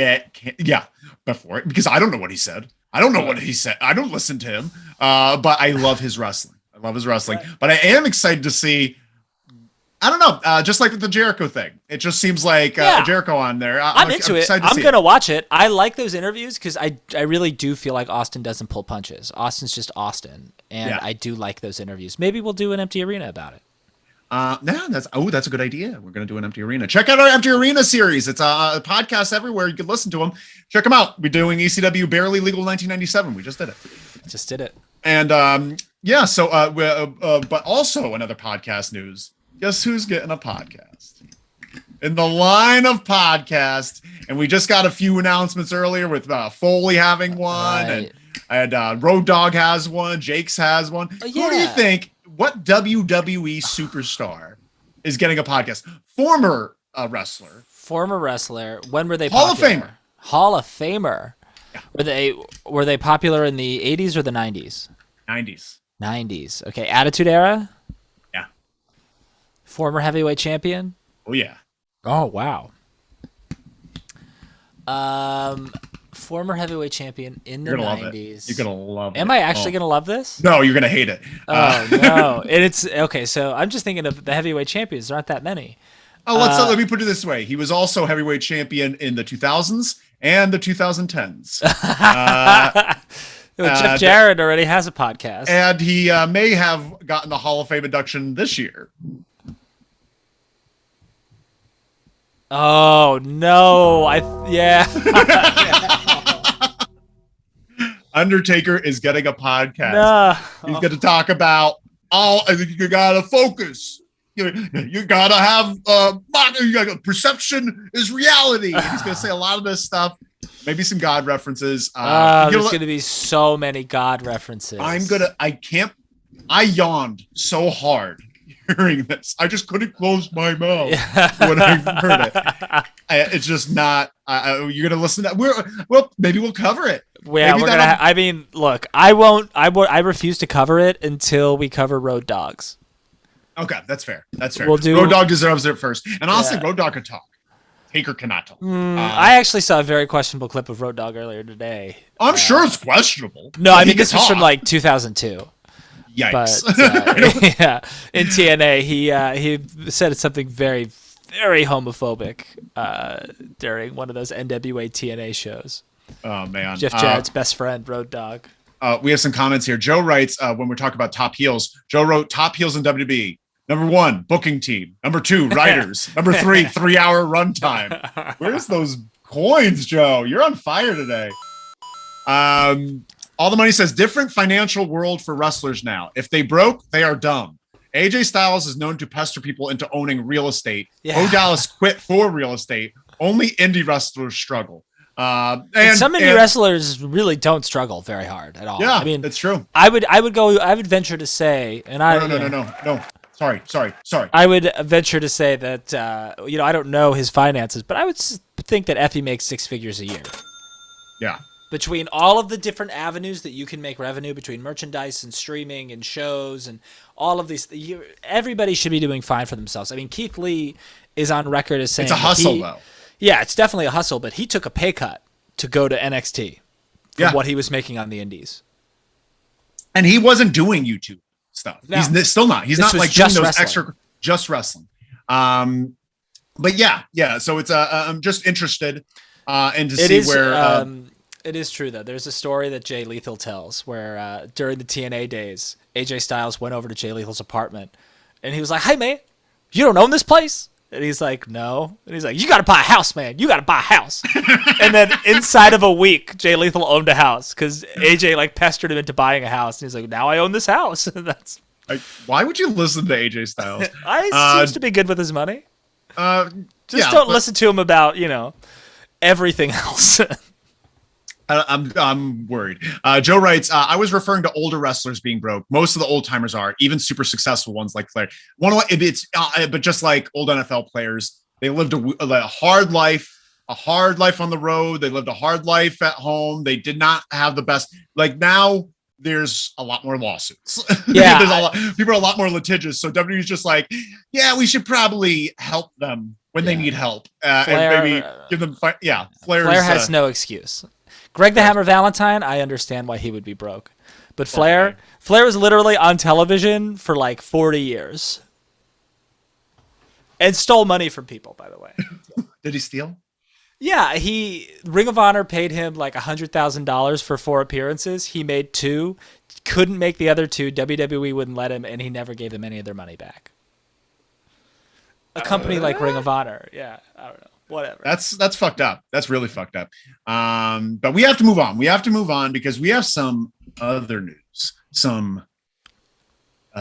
Because I don't know what he said. I don't know what he said. I don't listen to him. But I love his wrestling. But I am excited to see, I don't know, just like with the Jericho thing. It just seems like Jericho on there. I'm into it. I'm going to watch it. I like those interviews because I really do feel like Austin doesn't pull punches. Austin's just Austin. And I do like those interviews. Maybe we'll do an empty arena about it. That's a good idea. We're going to do an empty arena. Check out our empty arena series. It's a podcast everywhere. You can listen to them. Check them out. We're doing ECW Barely Legal 1997. We just did it. And but also another podcast news. Guess who's getting a podcast? In the line of podcasts, and we just got a few announcements earlier with Foley having one, and Road Dogg has one, Jake's has one. Who do you think? What WWE superstar is getting a podcast? Former wrestler. When were they popular? Hall of Famer. Yeah. Were they popular in the 80s or the 90s? 90s. Okay, Attitude Era? Yeah. Former heavyweight champion? Oh yeah. Oh wow. Former heavyweight champion in the 90s. You're gonna love it. Am I actually gonna love this? No, you're gonna hate it. Oh no. And it's okay, so I'm just thinking of the heavyweight champions. There aren't that many. Let me put it this way. He was also heavyweight champion in the 2000s and the 2010s. Jeff Jarrett already has a podcast. And he may have gotten the Hall of Fame induction this year. Oh, no. Yeah. Undertaker is getting a podcast. No. He's going to talk about you got to focus. You got to have perception is reality. And he's going to say a lot of this stuff. Maybe some God references. There's going to be so many God references. I yawned so hard hearing this. I just couldn't close my mouth when I heard it. It's just not. You're gonna listen to that. Maybe we'll cover it. Yeah, we're gonna. I mean, look, I won't. I refuse to cover it until we cover Road Dogs. Okay, that's fair. We'll do. Road Dogg deserves it first, and honestly, Road Dogg can talk. Taker cannot talk. I actually saw a very questionable clip of Road Dogg earlier today. I'm sure it's questionable. No, I mean this was from like 2002. Yikes! But yeah, in TNA, he said something very, very homophobic during one of those NWA TNA shows. Oh man, Jeff Jarrett's best friend, Road Dogg. We have some comments here. Joe writes when we're talking about top heels. Joe wrote top heels in WWE. Number 1, booking team. Number 2, writers. Number 3, 3-hour runtime. Where's those coins, Joe? You're on fire today. All the money says different financial world for wrestlers now. If they broke, they are dumb. AJ Styles is known to pester people into owning real estate. Bo Dallas quit for real estate. Only indie wrestlers struggle. And some indie wrestlers really don't struggle very hard at all. Yeah, I mean, that's true. I would venture to say, and no. Sorry. I would venture to say that I don't know his finances, but I would think that Effie makes 6 figures a year. Yeah. Between all of the different avenues that you can make revenue, between merchandise and streaming and shows and all of these, everybody should be doing fine for themselves. I mean, Keith Lee is on record as saying it's a hustle, though. Yeah, it's definitely a hustle, but he took a pay cut to go to NXT from what he was making on the indies. And he wasn't doing YouTube stuff. No. He's still not. He's not like doing those wrestling. extra, just wrestling. But yeah. So it's I'm just interested and to see where. It is true, though. There's a story that Jay Lethal tells where during the TNA days, AJ Styles went over to Jay Lethal's apartment, and he was like, "Hey, man, you don't own this place?" And he's like, "No." And he's like, "You got to buy a house, man. You got to buy a house." And then inside of a week, Jay Lethal owned a house because AJ pestered him into buying a house. And he's like, "Now I own this house." That's why would you listen to AJ Styles? He seems to be good with his money. Don't listen to him about everything else. I'm worried. Joe writes, I was referring to older wrestlers being broke. Most of the old timers are, even super successful ones like Flair. But just like old NFL players, they lived a hard life on the road. They lived a hard life at home. They did not have the best. Like now, there's a lot more lawsuits. Yeah, people are a lot more litigious. So WWE's just like, yeah, we should probably help them when they need help, Flair, and maybe give them. Flair has no excuse. Greg the Hammer Valentine, I understand why he would be broke. But Flair was literally on television for 40 years. And stole money from people, by the way. Did he steal? Yeah, Ring of Honor paid him $100,000 for 4 appearances. He made 2, couldn't make the other 2. WWE wouldn't let him, and he never gave them any of their money back. A company like Ring of Honor. Yeah, I don't know. Whatever. That's fucked up. That's really fucked up. But we have to move on. We have to move on because we have some other news, some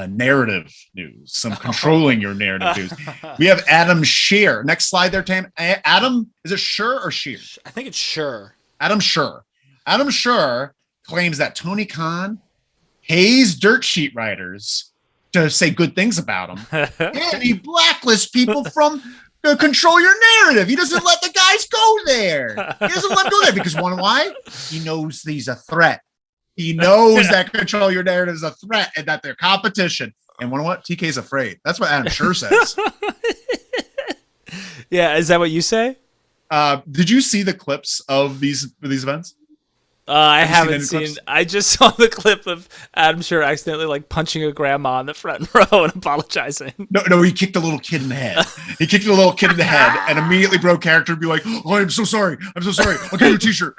narrative news, some controlling your narrative news. We have Adam Scheer. Next slide there, Tam. Adam, is it Scheer or Scheer? I think it's Scheer. Adam Scheer. Adam Scheer claims that Tony Khan pays dirt sheet writers to say good things about him, and he blacklists people from. Control your narrative. He doesn't let the guys go there. He doesn't let them go there because why? He knows he's a threat. He knows that control your narrative is a threat and that they're competition. And what? TK's afraid. That's what Adam Scheer says. Yeah, is that what you say? Did you see the clips of these events? I haven't seen. I just saw the clip of Adam Scherr accidentally like punching a grandma in the front row and apologizing. No, he kicked a little kid in the head. He kicked a little kid in the head and immediately broke character and be like, "Oh, I'm so sorry. I'll get you a t-shirt.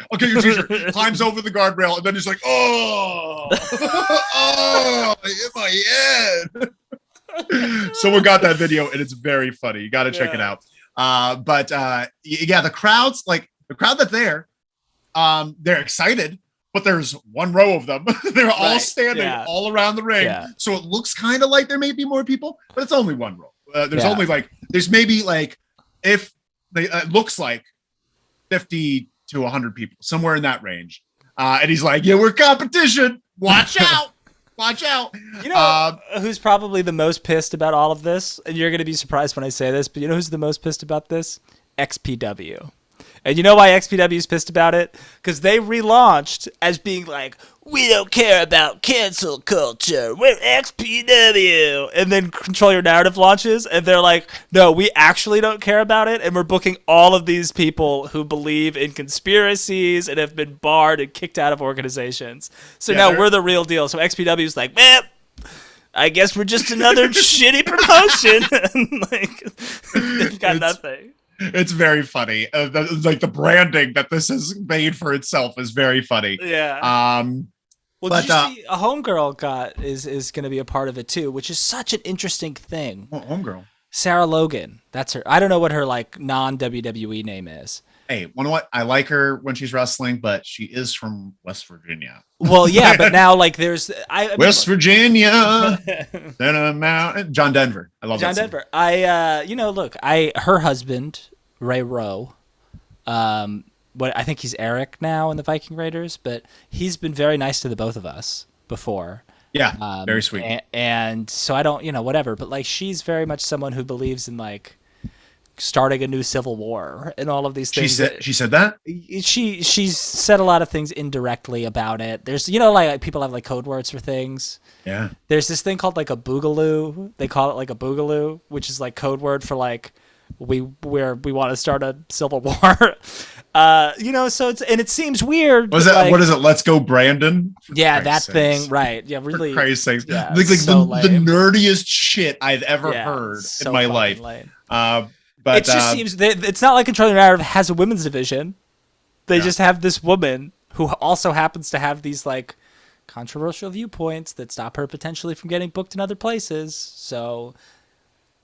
Climbs over the guardrail and then he's like, "Oh, oh, it hit my head." Someone got that video and it's very funny. You got to check it out. But the crowds, like the crowd that's there. They're excited, but there's one row of them. They're all standing all around the ring. Yeah. So it looks kind of like there may be more people, but it's only one row. There's maybe like, if it looks like 50 to 100 people, somewhere in that range. And he's like, yeah, we're competition. Watch out. Watch out. You know who's probably the most pissed about all of this? And you're going to be surprised when I say this, but you know who's the most pissed about this? XPW. And you know why XPW is pissed about it? Because they relaunched as being like, we don't care about cancel culture. We're XPW. And then Control Your Narrative launches, and they're like, no, we actually don't care about it, and we're booking all of these people who believe in conspiracies and have been barred and kicked out of organizations. So now we're the real deal. So XPW is like, man, I guess we're just another shitty promotion. Like, they've got nothing. It's very funny. Like the branding that this has made for itself is very funny. Yeah. Well, did you see a homegirl is going to be a part of it too, which is such an interesting thing. Oh, homegirl. Sarah Logan. That's her. I don't know what her like non-WWE name is. Hey, you know what? I like her when she's wrestling, but she is from West Virginia. Well, yeah, but now like there's West Virginia. John Denver. I love John that Denver. Her husband, Ray Rowe, I think he's Eric now in the Viking Raiders, but he's been very nice to the both of us before. Yeah, very sweet. And so I don't, whatever, but like she's very much someone who believes in like starting a new civil war and all of these things. She said that? She's said a lot of things indirectly about it. There's, like people have like code words for things. Yeah. There's this thing called like a boogaloo. They call it like a boogaloo, which is like code word for like we want to start a civil war. So it seems weird. What is it? Let's go, Brandon. Yeah, that thing. Right. Yeah, really. For Christ's sakes. Yeah, like the nerdiest shit I've ever heard in my life. Lame. But it just seems it's not like Control Your Narrative has a women's division. They just have this woman who also happens to have these like controversial viewpoints that stop her potentially from getting booked in other places. So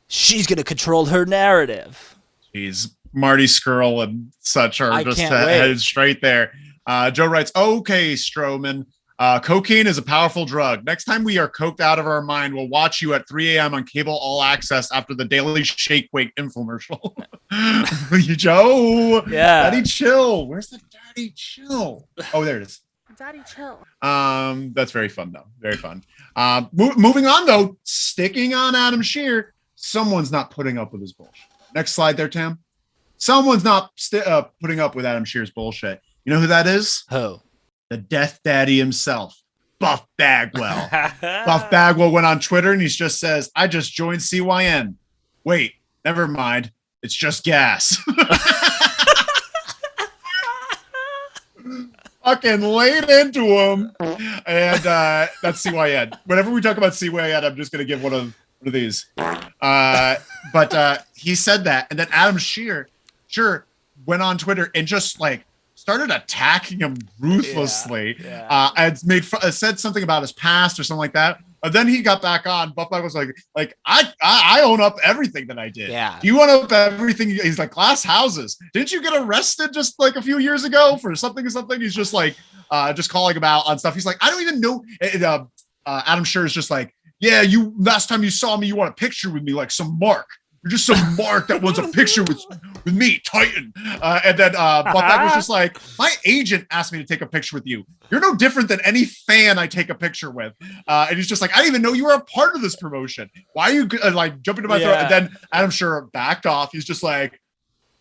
she's going to control her narrative. Jeez, Marty Skrull and such are just headed straight there. Joe writes, okay, Strowman. Cocaine is a powerful drug. Next time we are coked out of our mind, we'll watch you at 3 a.m. on cable all access after the Daily Shake Weight infomercial. Joe, Daddy Chill. Where's the Daddy Chill? Oh, there it is. Daddy Chill. That's very fun though. Very fun. Moving on though, sticking on Adam Scherr. Someone's not putting up with his bullshit. Next slide there, Tam. Someone's not putting up with Adam Scherr's bullshit. You know who that is? Who? The Death Daddy himself, Buff Bagwell. Buff Bagwell went on Twitter and he just says, I just joined CYN. Wait, never mind. It's just gas. Fucking laid into him. And that's CYN. Whenever we talk about CYN, I'm just going to give one of these. But he said that. And then Adam Scherr went on Twitter and just like, started attacking him ruthlessly. I said something about his past or something like that. But then he got back on. Buff was like I own up everything that I did. Yeah. You own up everything. He's like, glass houses. Didn't you get arrested just like a few years ago for something? He's just like just calling him out on stuff. He's like, I don't even know. Adam Scherr is just like, yeah, last time you saw me, you want a picture with me like some mark. You're just some mark that wants a picture with me, Titan. And then Buff was just like, my agent asked me to take a picture with you. You're no different than any fan I take a picture with. And he's just like, I didn't even know you were a part of this promotion. Why are you like jumping to my throat? And then Adam Scherr backed off. He's just like,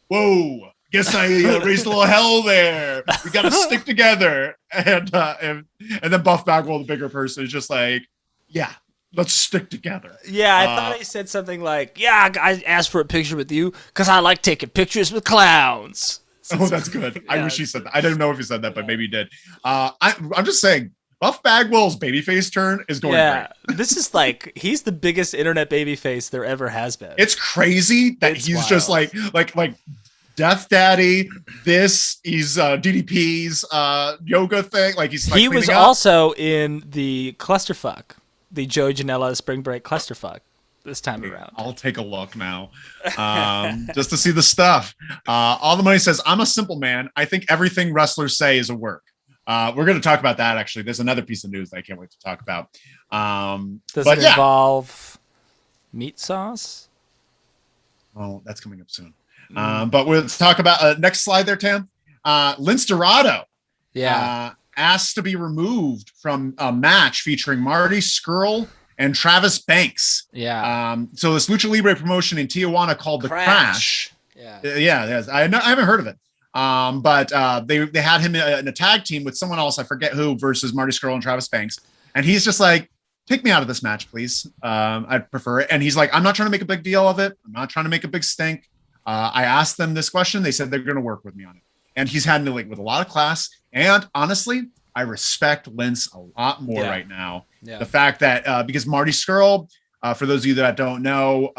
whoa, guess I raised a little hell there. We got to stick together. And then Buff Bagwell, the bigger person, is just like, yeah. Let's stick together. Yeah, I thought he said something like, yeah, I asked for a picture with you because I like taking pictures with clowns. Oh, that's good. Yeah. I wish he said that. I don't know if he said that, but maybe he did. I'm just saying, Buff Bagwell's babyface turn is going great. This is like, he's the biggest internet babyface there ever has been. It's crazy that he's wild. Just like Death Daddy. He's DDP's yoga thing. Like he was also in the clusterfuck, the Joey Janela Spring Break clusterfuck this time around. I'll take a look now, just to see the stuff. All the money says, I'm a simple man. I think everything wrestlers say is a work. We're going to talk about that. Actually, there's another piece of news that I can't wait to talk about. Does it involve meat sauce? Oh, that's coming up soon. But we'll talk about next slide there, Tam. Lince Dorado, asked to be removed from a match featuring Marty Scurll and Travis Banks. So this Lucha Libre promotion in Tijuana called the Crash. I haven't heard of it. But they had him in a tag team with someone else, I forget who, versus Marty Scurll and Travis Banks. And he's just like, take me out of this match, please. I'd prefer it. And he's like, I'm not trying to make a big deal of it. I'm not trying to make a big stink. I asked them this question. They said they're going to work with me on it. And he's handling it with a lot of class. And honestly, I respect Lince a lot more right now. The fact that because Marty Scurll, for those of you that don't know,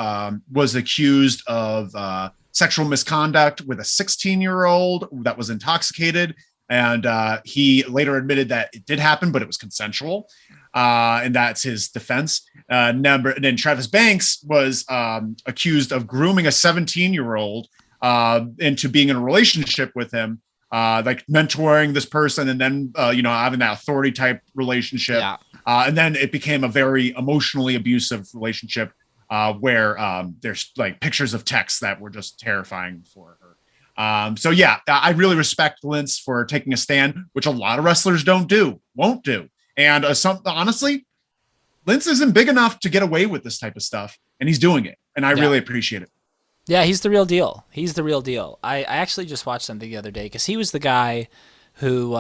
was accused of sexual misconduct with a 16-year-old that was intoxicated. And he later admitted that it did happen, but it was consensual. And that's his defense. And then Travis Banks was accused of grooming a 17-year-old into being in a relationship with him, like mentoring this person and then, having that authority type relationship. And then it became a very emotionally abusive relationship where there's like pictures of texts that were just terrifying for her. I really respect Lince for taking a stand, which a lot of wrestlers won't do. And honestly, Lince isn't big enough to get away with this type of stuff, and he's doing it, and I really appreciate it. Yeah, he's the real deal. I actually just watched something the other day because he was the guy who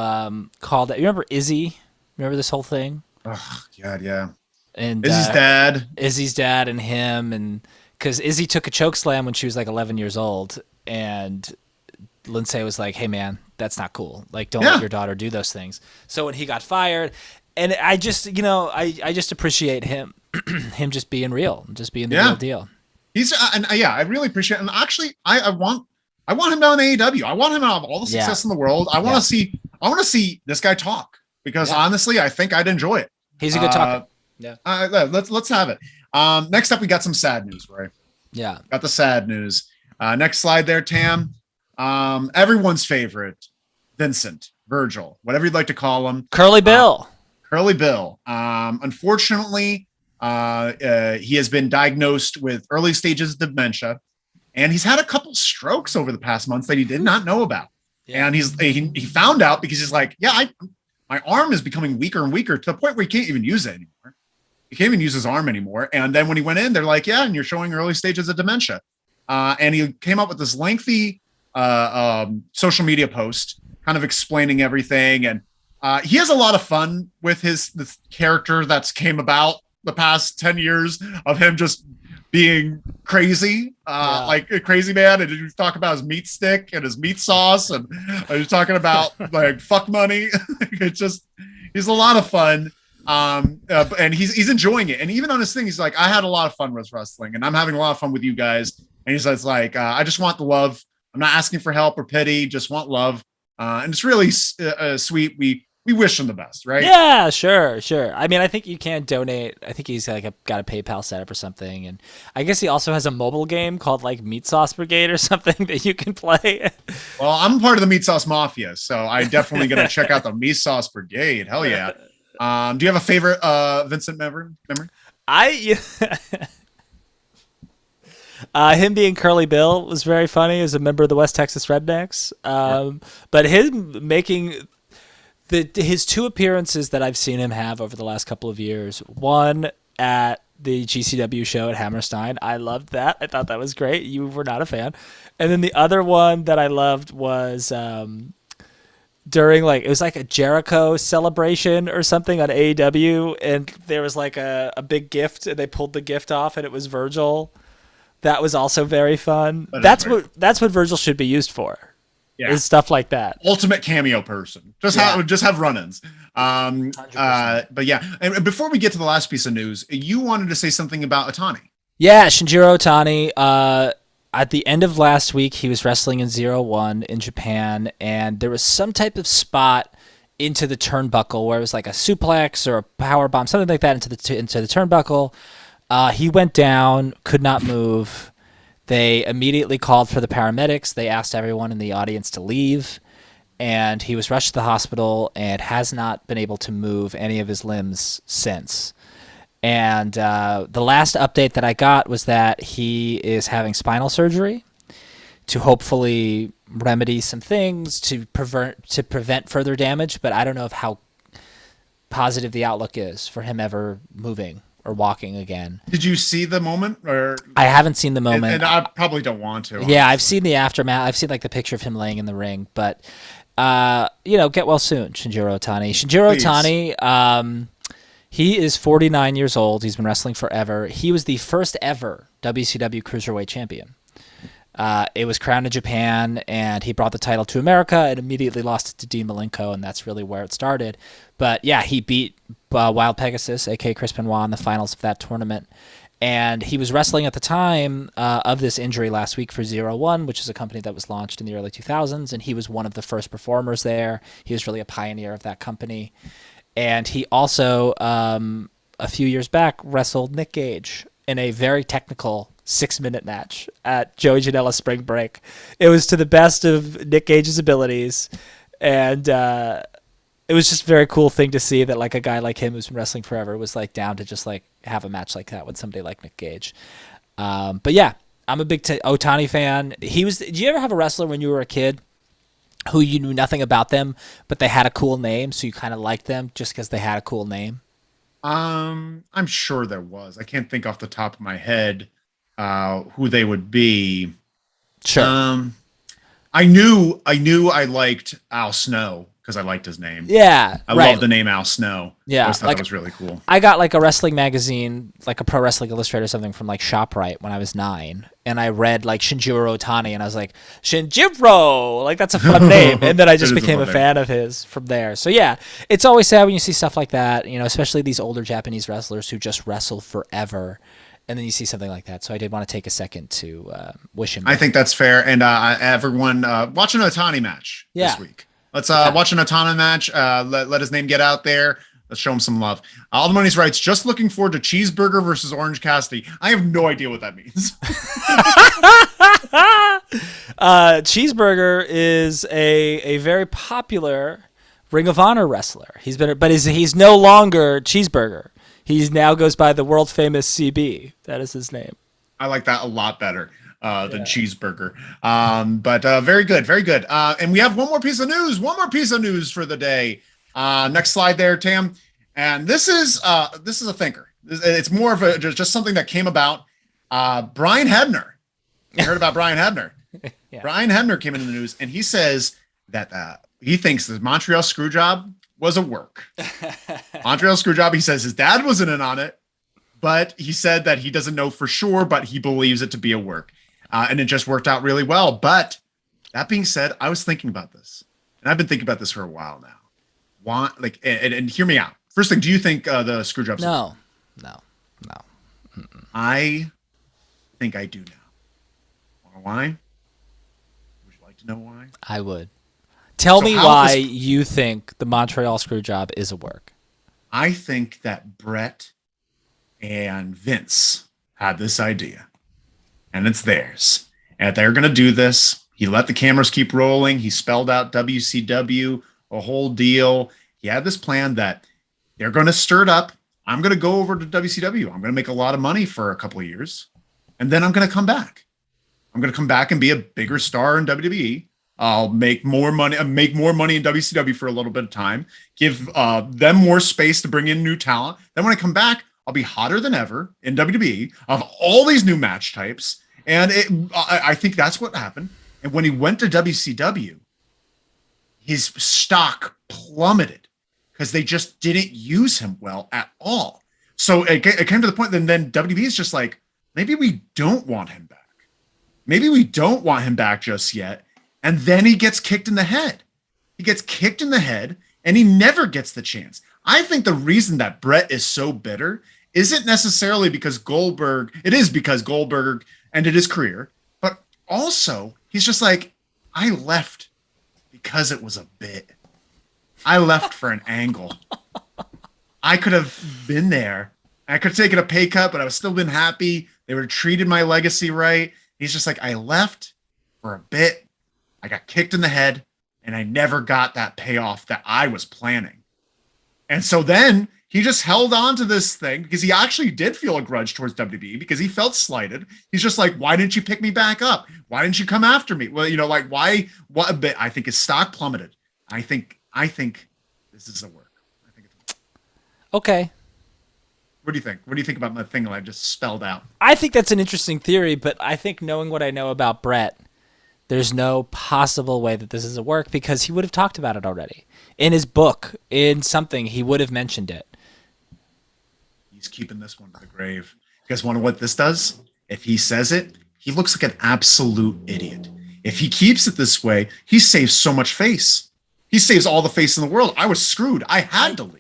called it. You remember Izzy? Remember this whole thing? Oh, God, yeah. And Izzy's dad and him, and because Izzy took a choke slam when she was like 11 years old, and Lindsay was like, hey, man, that's not cool. Like, don't let your daughter do those things. So when he got fired, and I just, I just appreciate him, him just being real, just being the real deal. He's, I really appreciate it. And actually, I want him down in AEW. I want him to have all the success in the world. I want to see this guy talk because honestly, I think I'd enjoy it. He's a good talker. Let's have it. Next up, we got some sad news, Roy. Yeah. Got the sad news. Next slide there, Tam. Everyone's favorite, Vincent, Virgil, whatever you'd like to call him. Curly Bill. Unfortunately, he has been diagnosed with early stages of dementia, and he's had a couple strokes over the past months that he did not know about. And he found out because he's like, my arm is becoming weaker and weaker to the point where he can't even use it anymore. He can't even use his arm anymore. And then when he went in, they're like, and you're showing early stages of dementia. And he came up with this lengthy social media post kind of explaining everything. And he has a lot of fun with this character that's came about the past 10 years of him just being crazy, like a crazy man. And you talk about his meat stick and his meat sauce, and you're talking about like fuck money. It's just, he's a lot of fun. And he's enjoying it. And even on his thing, he's like, I had a lot of fun with wrestling and I'm having a lot of fun with you guys. And he says like, I just want the love. I'm not asking for help or pity, just want love. And it's really sweet. We wish him the best, right? Yeah, sure. I mean, I think you can donate. I think he's like got a PayPal setup or something, and I guess he also has a mobile game called like Meat Sauce Brigade or something that you can play. Well, I'm part of the Meat Sauce Mafia, so I'm definitely gonna check out the Meat Sauce Brigade. Hell yeah! Do you have a favorite Vincent memory? Him being Curly Bill was very funny as a member of the West Texas Rednecks. But him making his two appearances that I've seen him have over the last couple of years, one at the GCW show at Hammerstein. I loved that. I thought that was great. You were not a fan. And then the other one that I loved was during it was like a Jericho celebration or something on AEW, and there was like a big gift and they pulled the gift off and it was Virgil. That was also very fun. That's what Virgil should be used for. Is stuff like that. Ultimate cameo person. Just have run-ins. But yeah, and before we get to the last piece of news, you wanted to say something about Ohtani. Yeah, Shinjiro Ohtani. At the end of last week, he was wrestling in 0-1 in Japan, and there was some type of spot into the turnbuckle where it was like a suplex or a power bomb, something like that into the turnbuckle. He went down, could not move. They immediately called for the paramedics. They asked everyone in the audience to leave, and he was rushed to the hospital and has not been able to move any of his limbs since. And the last update that I got was that he is having spinal surgery to hopefully remedy some things to prevent further damage. But I don't know how positive the outlook is for him ever moving or walking again. Did you see the moment? Or I haven't seen the moment, and I probably don't want to. Yeah, I've seen the aftermath. I've seen like the picture of him laying in the ring. But get well soon, Shinjiro Ohtani. Shinjiro Ohtani. He is 49 years old. He's been wrestling forever. He was the first ever WCW Cruiserweight champion. It was crowned in Japan, and he brought the title to America and immediately lost it to Dean Malenko, and that's really where it started. But yeah, he beat Wild Pegasus, a.k.a. Chris Benoit, in the finals of that tournament. And he was wrestling at the time of this injury last week for 0-1, which is a company that was launched in the early 2000s, and he was one of the first performers there. He was really a pioneer of that company. And he also, a few years back, wrestled Nick Gage in a very technical 6-minute match at Joey Janela Spring Break. It was to the best of Nick Gage's abilities, and it was just a very cool thing to see that like a guy like him who's been wrestling forever was like down to just like have a match like that with somebody like Nick Gage. But yeah, I'm a big Ohtani fan. Did you ever have a wrestler when you were a kid who you knew nothing about them, but they had a cool name, so you kind of liked them just because they had a cool name? I'm sure there was. I can't think off the top of my head who they would be. Sure. I knew I liked Al Snow because I liked his name. Yeah, I love the name Al Snow. Yeah, I always thought that was really cool. I got like a wrestling magazine, like a Pro Wrestling Illustrated or something from like ShopRite when I was 9, and I read like Shinjiro Ohtani, and I was like, Shinjiro, like that's a fun name, and then I just became a fan of his from there. So yeah, it's always sad when you see stuff like that, especially these older Japanese wrestlers who just wrestle forever. And then you see something like that. So I did want to take a second to wish him. I think that's fair. And everyone watch an Ohtani match this week. Let's watch an Ohtani match. Let his name get out there. Let's show him some love. All the Money's writes, just looking forward to Cheeseburger versus Orange Cassidy. I have no idea what that means. Cheeseburger is a very popular Ring of Honor wrestler. He's no longer Cheeseburger. He now goes by the world famous CB. That is his name. I like that a lot better than Cheeseburger. But very good, very good. And we have one more piece of news for the day. Next slide there, Tam. And this is a thinker. It's more of just something that came about. Brian Hebner. You heard about Brian Hebner? Yeah. Brian Hebner came into the news, and he says that he thinks the Montreal Screwjob was a work. Montreal Screwjob, he says his dad wasn't in on it, but he said that he doesn't know for sure, but he believes it to be a work. And it just worked out really well. But that being said, I was thinking about this, and I've been thinking about this for a while now. And hear me out. First thing, do you think the Screwjob's No. Mm-mm. I think I do now. Want to know why? Would you like to know why? I would. Tell me why you think the Montreal Screwjob is a work. I think that Brett and Vince had this idea, and it's theirs. And they're going to do this. He let the cameras keep rolling. He spelled out WCW, a whole deal. He had this plan that they're going to stir it up. I'm going to go over to WCW. I'm going to make a lot of money for a couple of years, and then I'm going to come back. I'm going to come back and be a bigger star in WWE. I'll make more money in WCW for a little bit of time, give them more space to bring in new talent. Then when I come back, I'll be hotter than ever in WWE of all these new match types. And I think that's what happened. And when he went to WCW, his stock plummeted because they just didn't use him well at all. So it came to the point that then WWE is just like, maybe we don't want him back. Maybe we don't want him back just yet. And then he gets kicked in the head. He gets kicked in the head, and he never gets the chance. I think the reason that Brett is so bitter isn't necessarily because Goldberg. It is because Goldberg ended his career, but also he's just like, I left because it was a bit. I left for an angle. I could have been there. I could have taken a pay cut, but I would still been happy. They would have treated my legacy right. He's just like, I left for a bit. I got kicked in the head, and I never got that payoff that I was planning. And so then he just held on to this thing because he actually did feel a grudge towards WWE because he felt slighted. He's just like, why didn't you pick me back up? Why didn't you come after me? Well, like why? What? But I think his stock plummeted. I think this is a work. I think it's okay. What do you think? What do you think about the thing that I just spelled out? I think that's an interesting theory, but I think knowing what I know about Brett, there's no possible way that this is a work because he would have talked about it already. In his book, in something, he would have mentioned it. He's keeping this one to the grave. You guys want to know what this does? If he says it, he looks like an absolute idiot. If he keeps it this way, he saves so much face. He saves all the face in the world. I was screwed. I had to leave.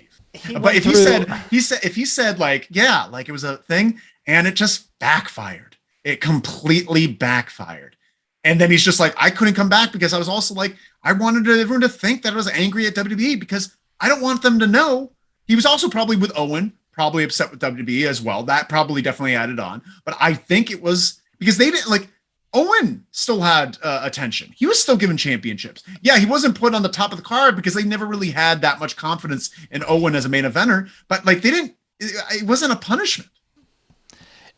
But if he said like, yeah, like it was a thing and it just backfired. It completely backfired. And then he's just like, I couldn't come back because I was also like, I wanted everyone to think that I was angry at WWE because I don't want them to know. He was also probably with Owen, probably upset with WWE as well. That probably definitely added on. But I think it was because they didn't like Owen still had attention. He was still given championships. Yeah, he wasn't put on the top of the card because they never really had that much confidence in Owen as a main eventer. But like it wasn't a punishment.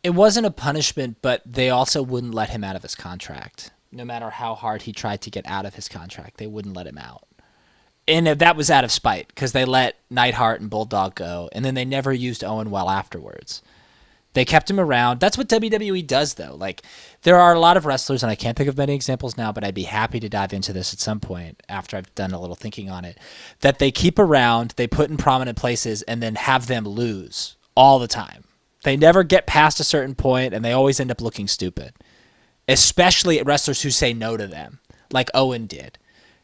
It wasn't a punishment, but they also wouldn't let him out of his contract. No matter how hard he tried to get out of his contract, they wouldn't let him out. And that was out of spite because they let Neidhart and Bulldog go, and then they never used Owen well afterwards. They kept him around. That's what WWE does, though. Like, there are a lot of wrestlers, and I can't think of many examples now, but I'd be happy to dive into this at some point after I've done a little thinking on it, that they keep around, they put in prominent places, and then have them lose all the time. They never get past a certain point, and they always end up looking stupid, especially wrestlers who say no to them, like Owen did.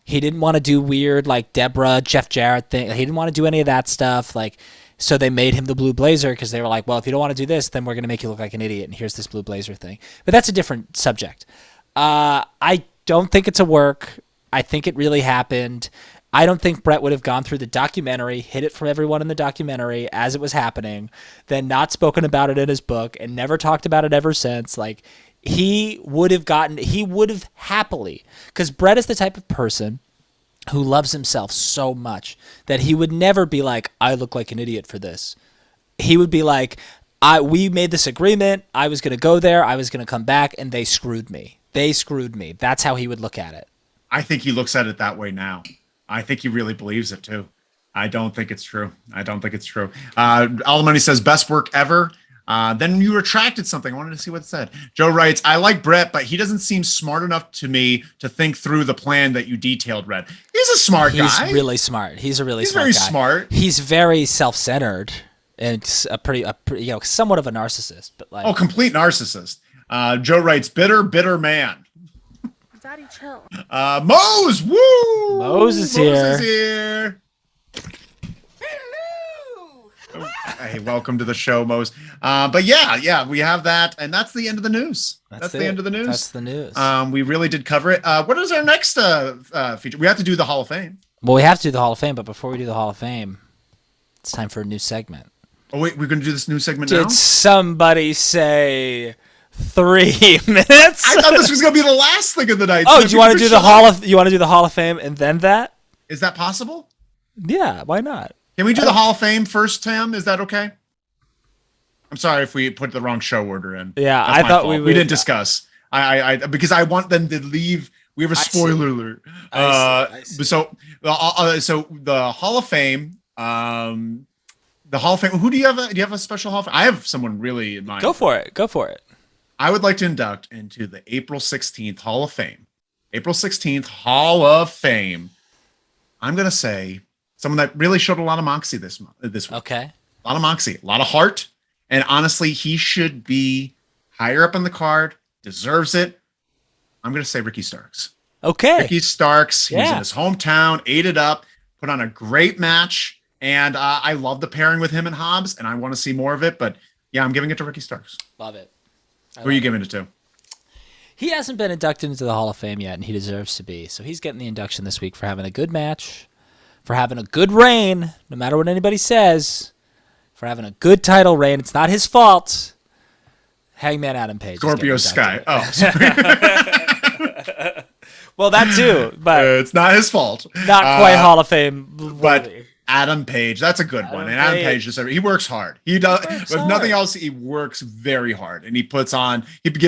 He didn't want to do weird, like Deborah, Jeff Jarrett thing. He didn't want to do any of that stuff, like. So they made him the Blue Blazer because they were like, well, if you don't want to do this, then we're going to make you look like an idiot, and here's this Blue Blazer thing. But that's a different subject. I don't think it's a work. I think it really happened. I don't think Brett would have gone through the documentary, hid it from everyone in the documentary as it was happening, then not spoken about it in his book, and never talked about it ever since. Like, he would have happily, because Brett is the type of person who loves himself so much that he would never be like, I look like an idiot for this. He would be like, we made this agreement. I was going to go there. I was going to come back, and they screwed me. They screwed me. That's how he would look at it. I think he looks at it that way now. I think he really believes it, too. I don't think it's true. All the Money says, best work ever. Then you retracted something. I wanted to see what it said. Joe writes, I like Brett, but he doesn't seem smart enough to me to think through the plan that you detailed, Red. He's a smart guy. He's really smart. He's very guy. Smart. He's very self-centered and a pretty somewhat of a narcissist. But like, complete narcissist. Joe writes, bitter man. Daddy, chill. Mose, woo! Mose is here. Hey, welcome to the show, Mose. But yeah, we have that, and that's the end of the news. That's the end of the news. That's the news. We really did cover it. What is our next feature? We have to do the Hall of Fame. Well, we have to do the Hall of Fame, but before we do the Hall of Fame, it's time for a new segment. Oh wait, we're going to do this new segment now? Did somebody say 3 minutes? I thought this was going to be the last thing of the night. Oh, do you want to do the Hall of Fame and then that? Is that possible? Yeah, why not? Can we do the Hall of Fame first, Tim? Is that okay? I'm sorry if we put the wrong show order in. Yeah, I thought we didn't discuss. I because I want them to leave. We have a spoiler alert. I see. So the Hall of Fame. The Hall of Fame. Who do you have? Do you have a special Hall of Fame? I have someone really in mind. Go for it. I would like to induct into the April 16th Hall of Fame. April 16th Hall of Fame. I'm gonna say someone that really showed a lot of moxie this week. Okay. A lot of moxie, a lot of heart. And honestly, he should be higher up on the card, deserves it. I'm going to say Ricky Starks. Okay. Ricky Starks. He was Yeah. in his hometown, ate it up, put on a great match. And I love the pairing with him and Hobbs, and I want to see more of it. But yeah, I'm giving it to Ricky Starks. Love it. Who are you giving it to? He hasn't been inducted into the Hall of Fame yet, and he deserves to be. So he's getting the induction this week for having a good match, for having a good reign, no matter what anybody says, for having a good title reign. It's not his fault. Hangman Adam Page. Scorpio Sky. Oh, sorry. Well, that too, but it's not his fault. not quite Hall of Fame But worthy. Adam Page, that's a good one. And Adam Page he works hard. He does. If nothing else, he works very hard, and he gives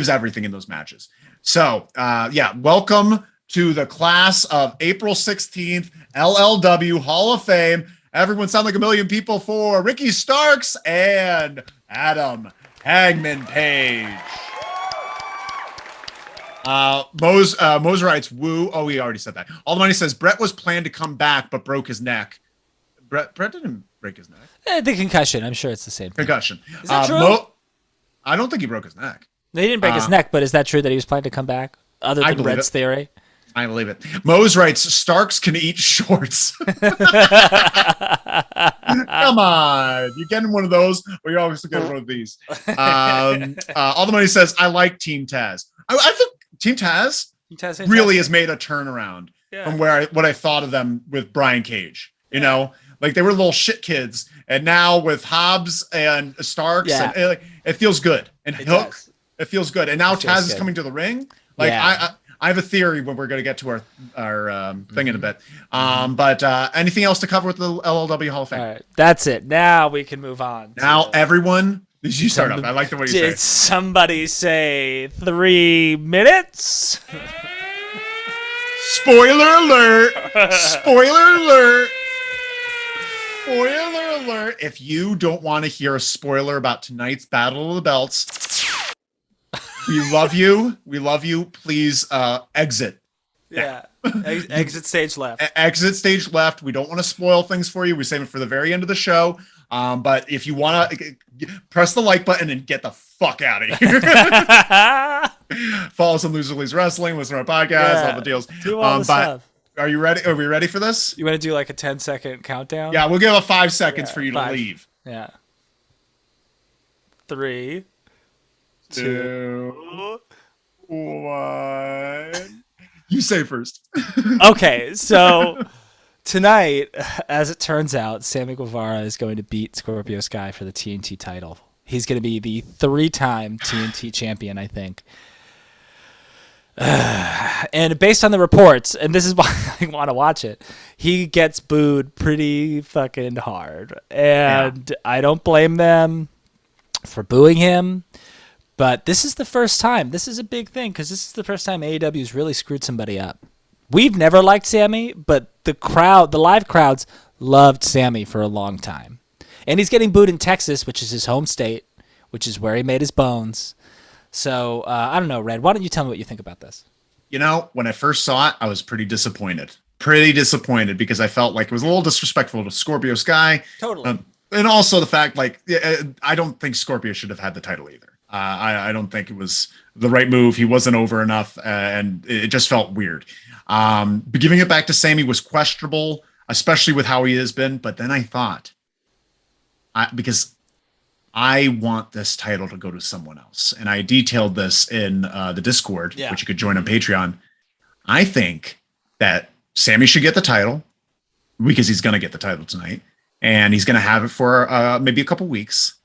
everything in those matches. So, welcome to the class of April 16th, LLW Hall of Fame. Everyone sound like a million people for Ricky Starks and Adam Hangman Page. Mose writes, woo. Oh, we already said that. All the Money says, Brett was planned to come back, but broke his neck. Brett didn't break his neck. The concussion. I'm sure it's the same thing. Concussion. Is that true? I don't think he broke his neck. They didn't break his neck, but is that true that he was planning to come back? Other than Brett's theory? I believe it. Mose writes, Starks can eat shorts. Come on. You're getting one of those, or you're always getting one of these. All the Money says, I like Team Taz. I think Team Taz really has made a turnaround from what I thought of them with Brian Cage. You know, like they were little shit kids, and now with Hobbs and Starks, and it feels good. And Hook, it feels good. And now Taz is coming to the ring. Like I have a theory when we're going to get to our thing in a bit. But anything else to cover with the LLW Hall of Fame? All right, that's it. Now we can move on. Now everyone, you start up. I like the way you say it. Did somebody say 3 minutes? Spoiler alert! Spoiler alert! Spoiler alert! If you don't want to hear a spoiler about tonight's Battle of the Belts, we love you. We love you. Please exit. Yeah. Exit stage left. Exit stage left. We don't want to spoil things for you. We save it for the very end of the show. But if you want to press the like button and get the fuck out of here. Follow us on Loser Leaves Wrestling, listen to our podcast, all the deals. Do all the stuff. Are you ready? Are we ready for this? You want to do like a 10-second countdown? Yeah, we'll give it 5 seconds for you to leave. Yeah. 3, 2, 1. You say first. Okay, so tonight, as it turns out, Sammy Guevara is going to beat Scorpio Sky for the TNT title. He's going to be the 3-time TNT champion, I think. And based on the reports, and this is why I want to watch it, he gets booed pretty fucking hard. And I don't blame them for booing him. But this is the first time. This is a big thing because this is the first time AEW's really screwed somebody up. We've never liked Sammy, but the live crowds loved Sammy for a long time. And he's getting booed in Texas, which is his home state, which is where he made his bones. So, I don't know, Red, why don't you tell me what you think about this? You know, when I first saw it, I was pretty disappointed. Because I felt like it was a little disrespectful to Scorpio Sky. Totally. And also the fact, like, I don't think Scorpio should have had the title either. I don't think it was the right move. He wasn't over enough, and it just felt weird. But giving it back to Sammy was questionable, especially with how he has been. But then I thought, because I want this title to go to someone else, and I detailed this in the Discord, which you could join on Patreon. I think that Sammy should get the title because he's going to get the title tonight, and he's going to have it for maybe a couple weeks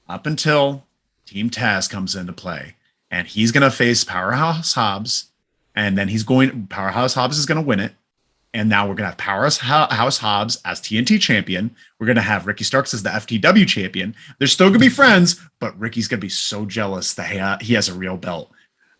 up until Team Taz comes into play, and he's going to face Powerhouse Hobbs, and then Powerhouse Hobbs is going to win it. And now we're going to have Powerhouse Hobbs as TNT champion. We're going to have Ricky Starks as the FTW champion. They're still going to be friends, but Ricky's going to be so jealous that he has a real belt.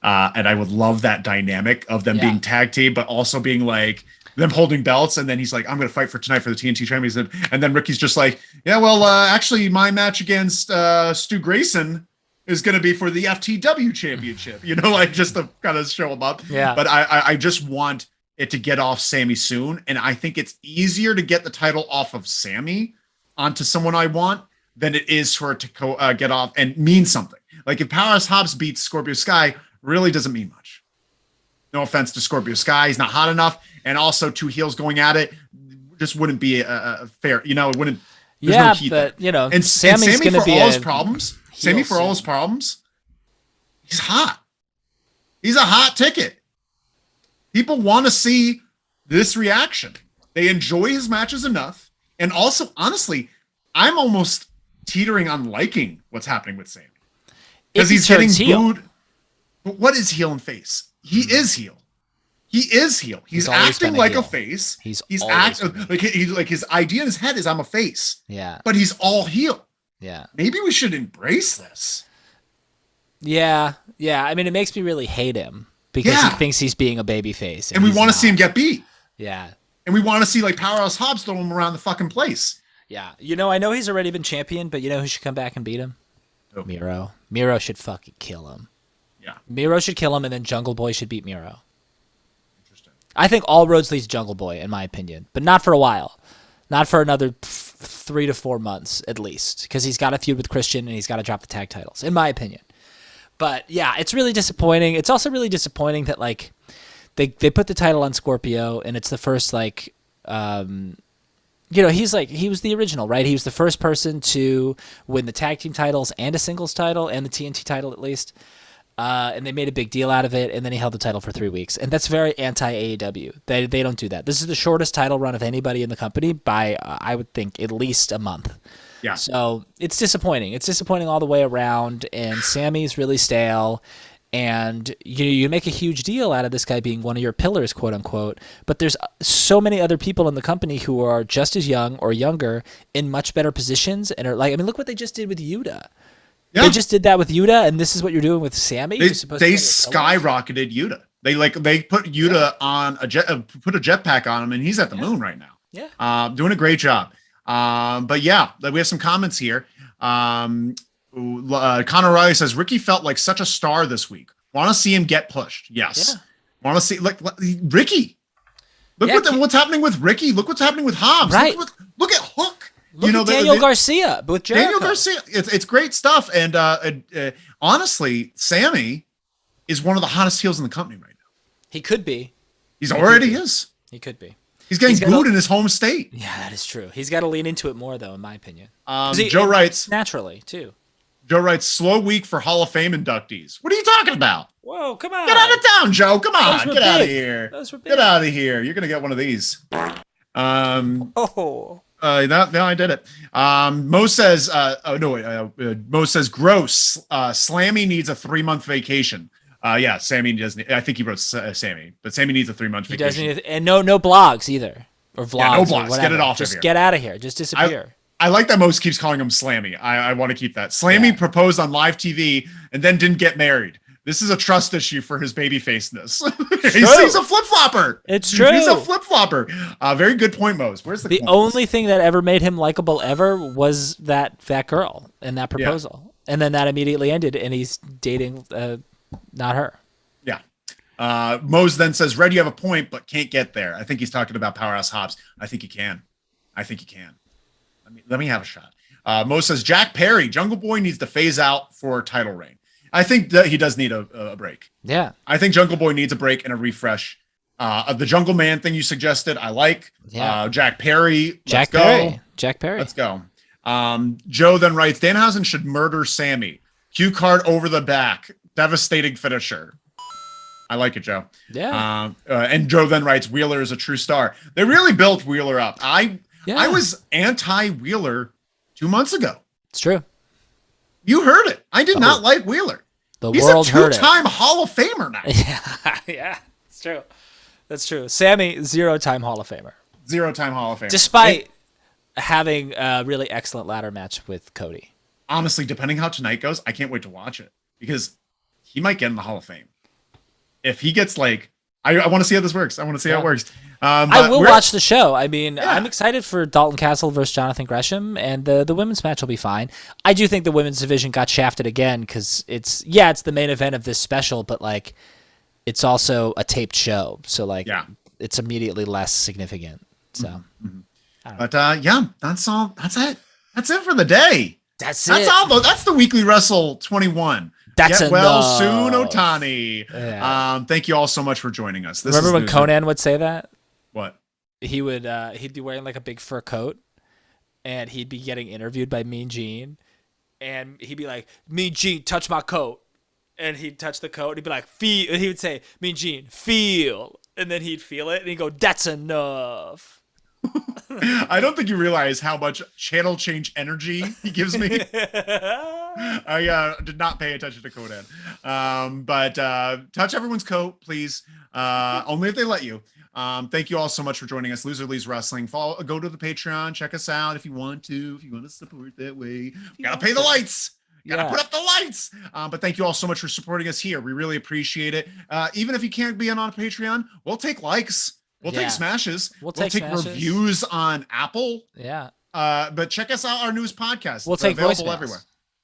And I would love that dynamic of them being tag team, but also being like them holding belts. And then he's like, I'm going to fight for tonight for the TNT championship. And then Ricky's just like, yeah, well, actually my match against Stu Grayson is going to be for the FTW championship, like just to kind of show him up. Yeah. But I just want it to get off Sammy soon. And I think it's easier to get the title off of Sammy onto someone I want than it is for it to get off and mean something. Like if Powerhouse Hobbs beats Scorpio Sky, really doesn't mean much. No offense to Scorpio Sky. He's not hot enough. And also 2 heels going at it just wouldn't be a fair, it wouldn't. There's no heat but there. And Sammy's going to be all his problems. Sammy, for all his problems, he's hot. He's a hot ticket. People want to see this reaction. They enjoy his matches enough. And also, honestly, I'm almost teetering on liking what's happening with Sammy. Because he's getting booed. But what is heel and face? He is heel. He is heel. He's acting like a face. He's acting like his idea in his head is I'm a face. Yeah. But he's all heel. Yeah. Maybe we should embrace this. Yeah. Yeah. I mean, it makes me really hate him because he thinks he's being a baby face. And we want to see him get beat. Yeah. And we want to see like Powerhouse Hobbs throw him around the fucking place. Yeah. I know he's already been champion, but who should come back and beat him? Oh. Miro. Miro should fucking kill him. Yeah. Miro should kill him, and then Jungle Boy should beat Miro. Interesting. I think all roads leads Jungle Boy, in my opinion, but not for a while. Not for another 3 to 4 months, at least, because he's got a feud with Christian, and he's got to drop the tag titles, in my opinion. But, yeah, it's really disappointing. It's also really disappointing that, like, they put the title on Scorpio, and it's the first, like, he was the original, right? He was the first person to win the tag team titles and a singles title and the TNT title, at least. And they made a big deal out of it, and then he held the title for 3 weeks. And that's very anti-AEW. They don't do that. This is the shortest title run of anybody in the company by, I would think, at least a month. Yeah. So it's disappointing. It's disappointing all the way around, and Sammy's really stale. And you make a huge deal out of this guy being one of your pillars, quote unquote. But there's so many other people in the company who are just as young or younger in much better positions and are like, I mean, look what they just did with Yuta. Yeah. They just did that with Yuta, and this is what you're doing with Sammy. They skyrocketed Yuta. They put Yuta on put a jetpack on him, and he's at the moon right now. Yeah, doing a great job. But yeah, we have some comments here. Connor Riley says Ricky felt like such a star this week. Want to see him get pushed? Yes. Yeah. Want to see Ricky? Look what's happening with Ricky. Look what's happening with Hobbs. Right. Look at Hook. Look at Daniel Garcia with Jericho. Daniel Garcia. It's great stuff. And honestly, Sammy is one of the hottest heels in the company right now. He could be. He already is. He could be. He's getting booed in his home state. Yeah, that is true. He's got to lean into it more, though, in my opinion. Joe writes naturally too. Joe writes slow week for Hall of Fame inductees. What are you talking about? Whoa, come on! Get out of town, Joe. Come on, get out of here. Get out of here. You're gonna get one of these. No, I did it. Mo says, Mo says, gross. Slammy needs a 3-month vacation. Yeah, Sammy doesn't. I think he wrote Sammy, but Sammy needs a 3-month vacation. He doesn't, and no blogs either, or vlogs. Yeah, no blogs. Get it off. Just get out of here. Just disappear. I like that Most keeps calling him Slammy. I want to keep that. Slammy proposed on live TV and then didn't get married. This is a trust issue for his babyfaceness. He's a flip-flopper. It's true. He's a flip-flopper. Very good point, Mose. Where's the only thing that ever made him likable ever was that girl and that proposal. Yeah. And then that immediately ended, and he's dating not her. Yeah. Mose then says, Red, you have a point, but can't get there. I think he's talking about Powerhouse Hobbs. I think he can. Let me have a shot. Mo says, Jack Perry, Jungle Boy needs to phase out for title reign. I think that he does need a break. Yeah. I think Jungle Boy needs a break and a refresh. The Jungle Man thing you suggested, I like. Yeah. Jack Perry, Jack Perry. Let's go. Joe then writes, Danhausen should murder Sammy. Cue card over the back. Devastating finisher. I like it, Joe. Yeah. And Joe then writes, Wheeler is a true star. They really built Wheeler up. I was anti-Wheeler 2 months ago. It's true. You heard it. I did not like Wheeler. He's world a 2-time Hall of Famer now. Yeah, it's true. That's true. Sammy, 0-time Hall of Famer. 0-time Hall of Famer. Despite having a really excellent ladder match with Cody. Honestly, depending how tonight goes, I can't wait to watch it because he might get in the Hall of Fame. If he gets I want to see how this works. I want to see how it works. I will watch the show. I mean, I'm excited for Dalton Castle versus Jonathan Gresham, and the women's match will be fine. I do think the women's division got shafted again because it's the main event of this special, but it's also a taped show, so it's immediately less significant. So, but that's all. That's it. That's it for the day. That's all. That's the weekly Wrestle 21. That's Get well soon, Ohtani. Yeah. Thank you all so much for joining us. Remember when Conan would say that? What? He would he'd be wearing like a big fur coat, and he'd be getting interviewed by Mean Gene, and he'd be like, "Mean Gene, touch my coat," and he'd touch the coat, and he'd be like, "Feel," and he would say, "Mean Gene, feel," and then he'd feel it, and he'd go, "That's enough." I don't think you realize how much channel change energy he gives me. I did not pay attention to Conan. But touch everyone's coat, please. Only if they let you. Thank you all so much for joining us. Loser Leaves Wrestling. Go to the Patreon. Check us out if you want to. If you want to support that way. You gotta pay the lights. You gotta put up the lights. But thank you all so much for supporting us here. We really appreciate it. Even if you can't be on Patreon, we'll take likes. We'll take smashes. We'll take reviews on Apple. Yeah. But check us out, our newest podcast. We'll take voicemails everywhere.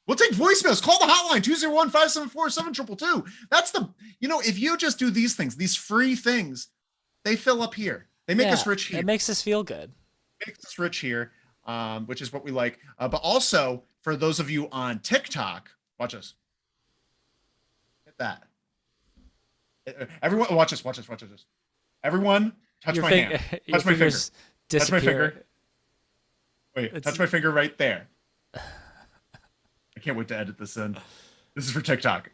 We'll take voicemails. Call the hotline 201-574-7222. That's if you just do these things, these free things, they fill up here. They make us rich here. It makes us feel good. It makes us rich here, which is what we like. But also for those of you on TikTok, watch us. Hit that. Everyone, watch this. Everyone, touch my hand. Touch my finger. Touch my finger. Wait, touch my finger right there. I can't wait to edit this in. This is for TikTok.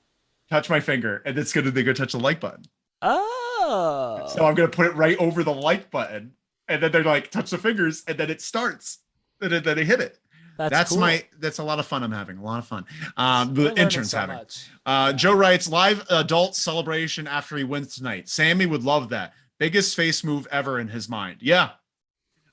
Touch my finger, and it's gonna go touch the like button. Oh. So I'm gonna put it right over the like button, and then they're like, touch the fingers, and then it starts. And then they hit it. That's cool. That's a lot of fun I'm having. A lot of fun. The intern's having. Joe writes, live adult celebration after he wins tonight. Sammy would love that. Biggest face move ever in his mind. Yeah.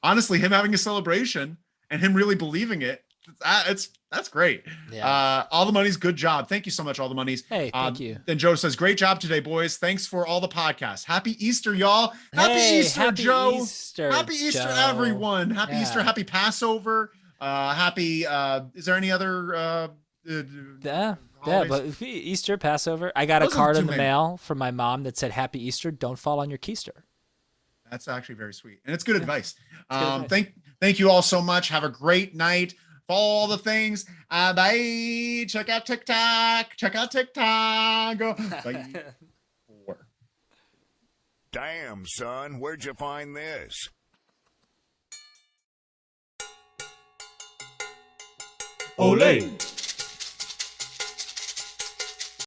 Honestly, him having a celebration and him really believing it, that's great. Yeah. All the Monies, good job. Thank you so much, All the Monies. Hey, thank you. Then Joe says, great job today, boys. Thanks for all the podcasts. Happy Easter, y'all. Happy Easter, Joe. Happy Easter, everyone. Happy Easter. Happy Passover. Happy. Is there any other? But Easter, Passover. I got a card in the mail from my mom that said, "Happy Easter. Don't fall on your keister." That's actually very sweet, and it's good advice. Thank you all so much. Have a great night. Follow all the things. Bye. Check out TikTok. Bye. Damn, son, where'd you find this? Olé.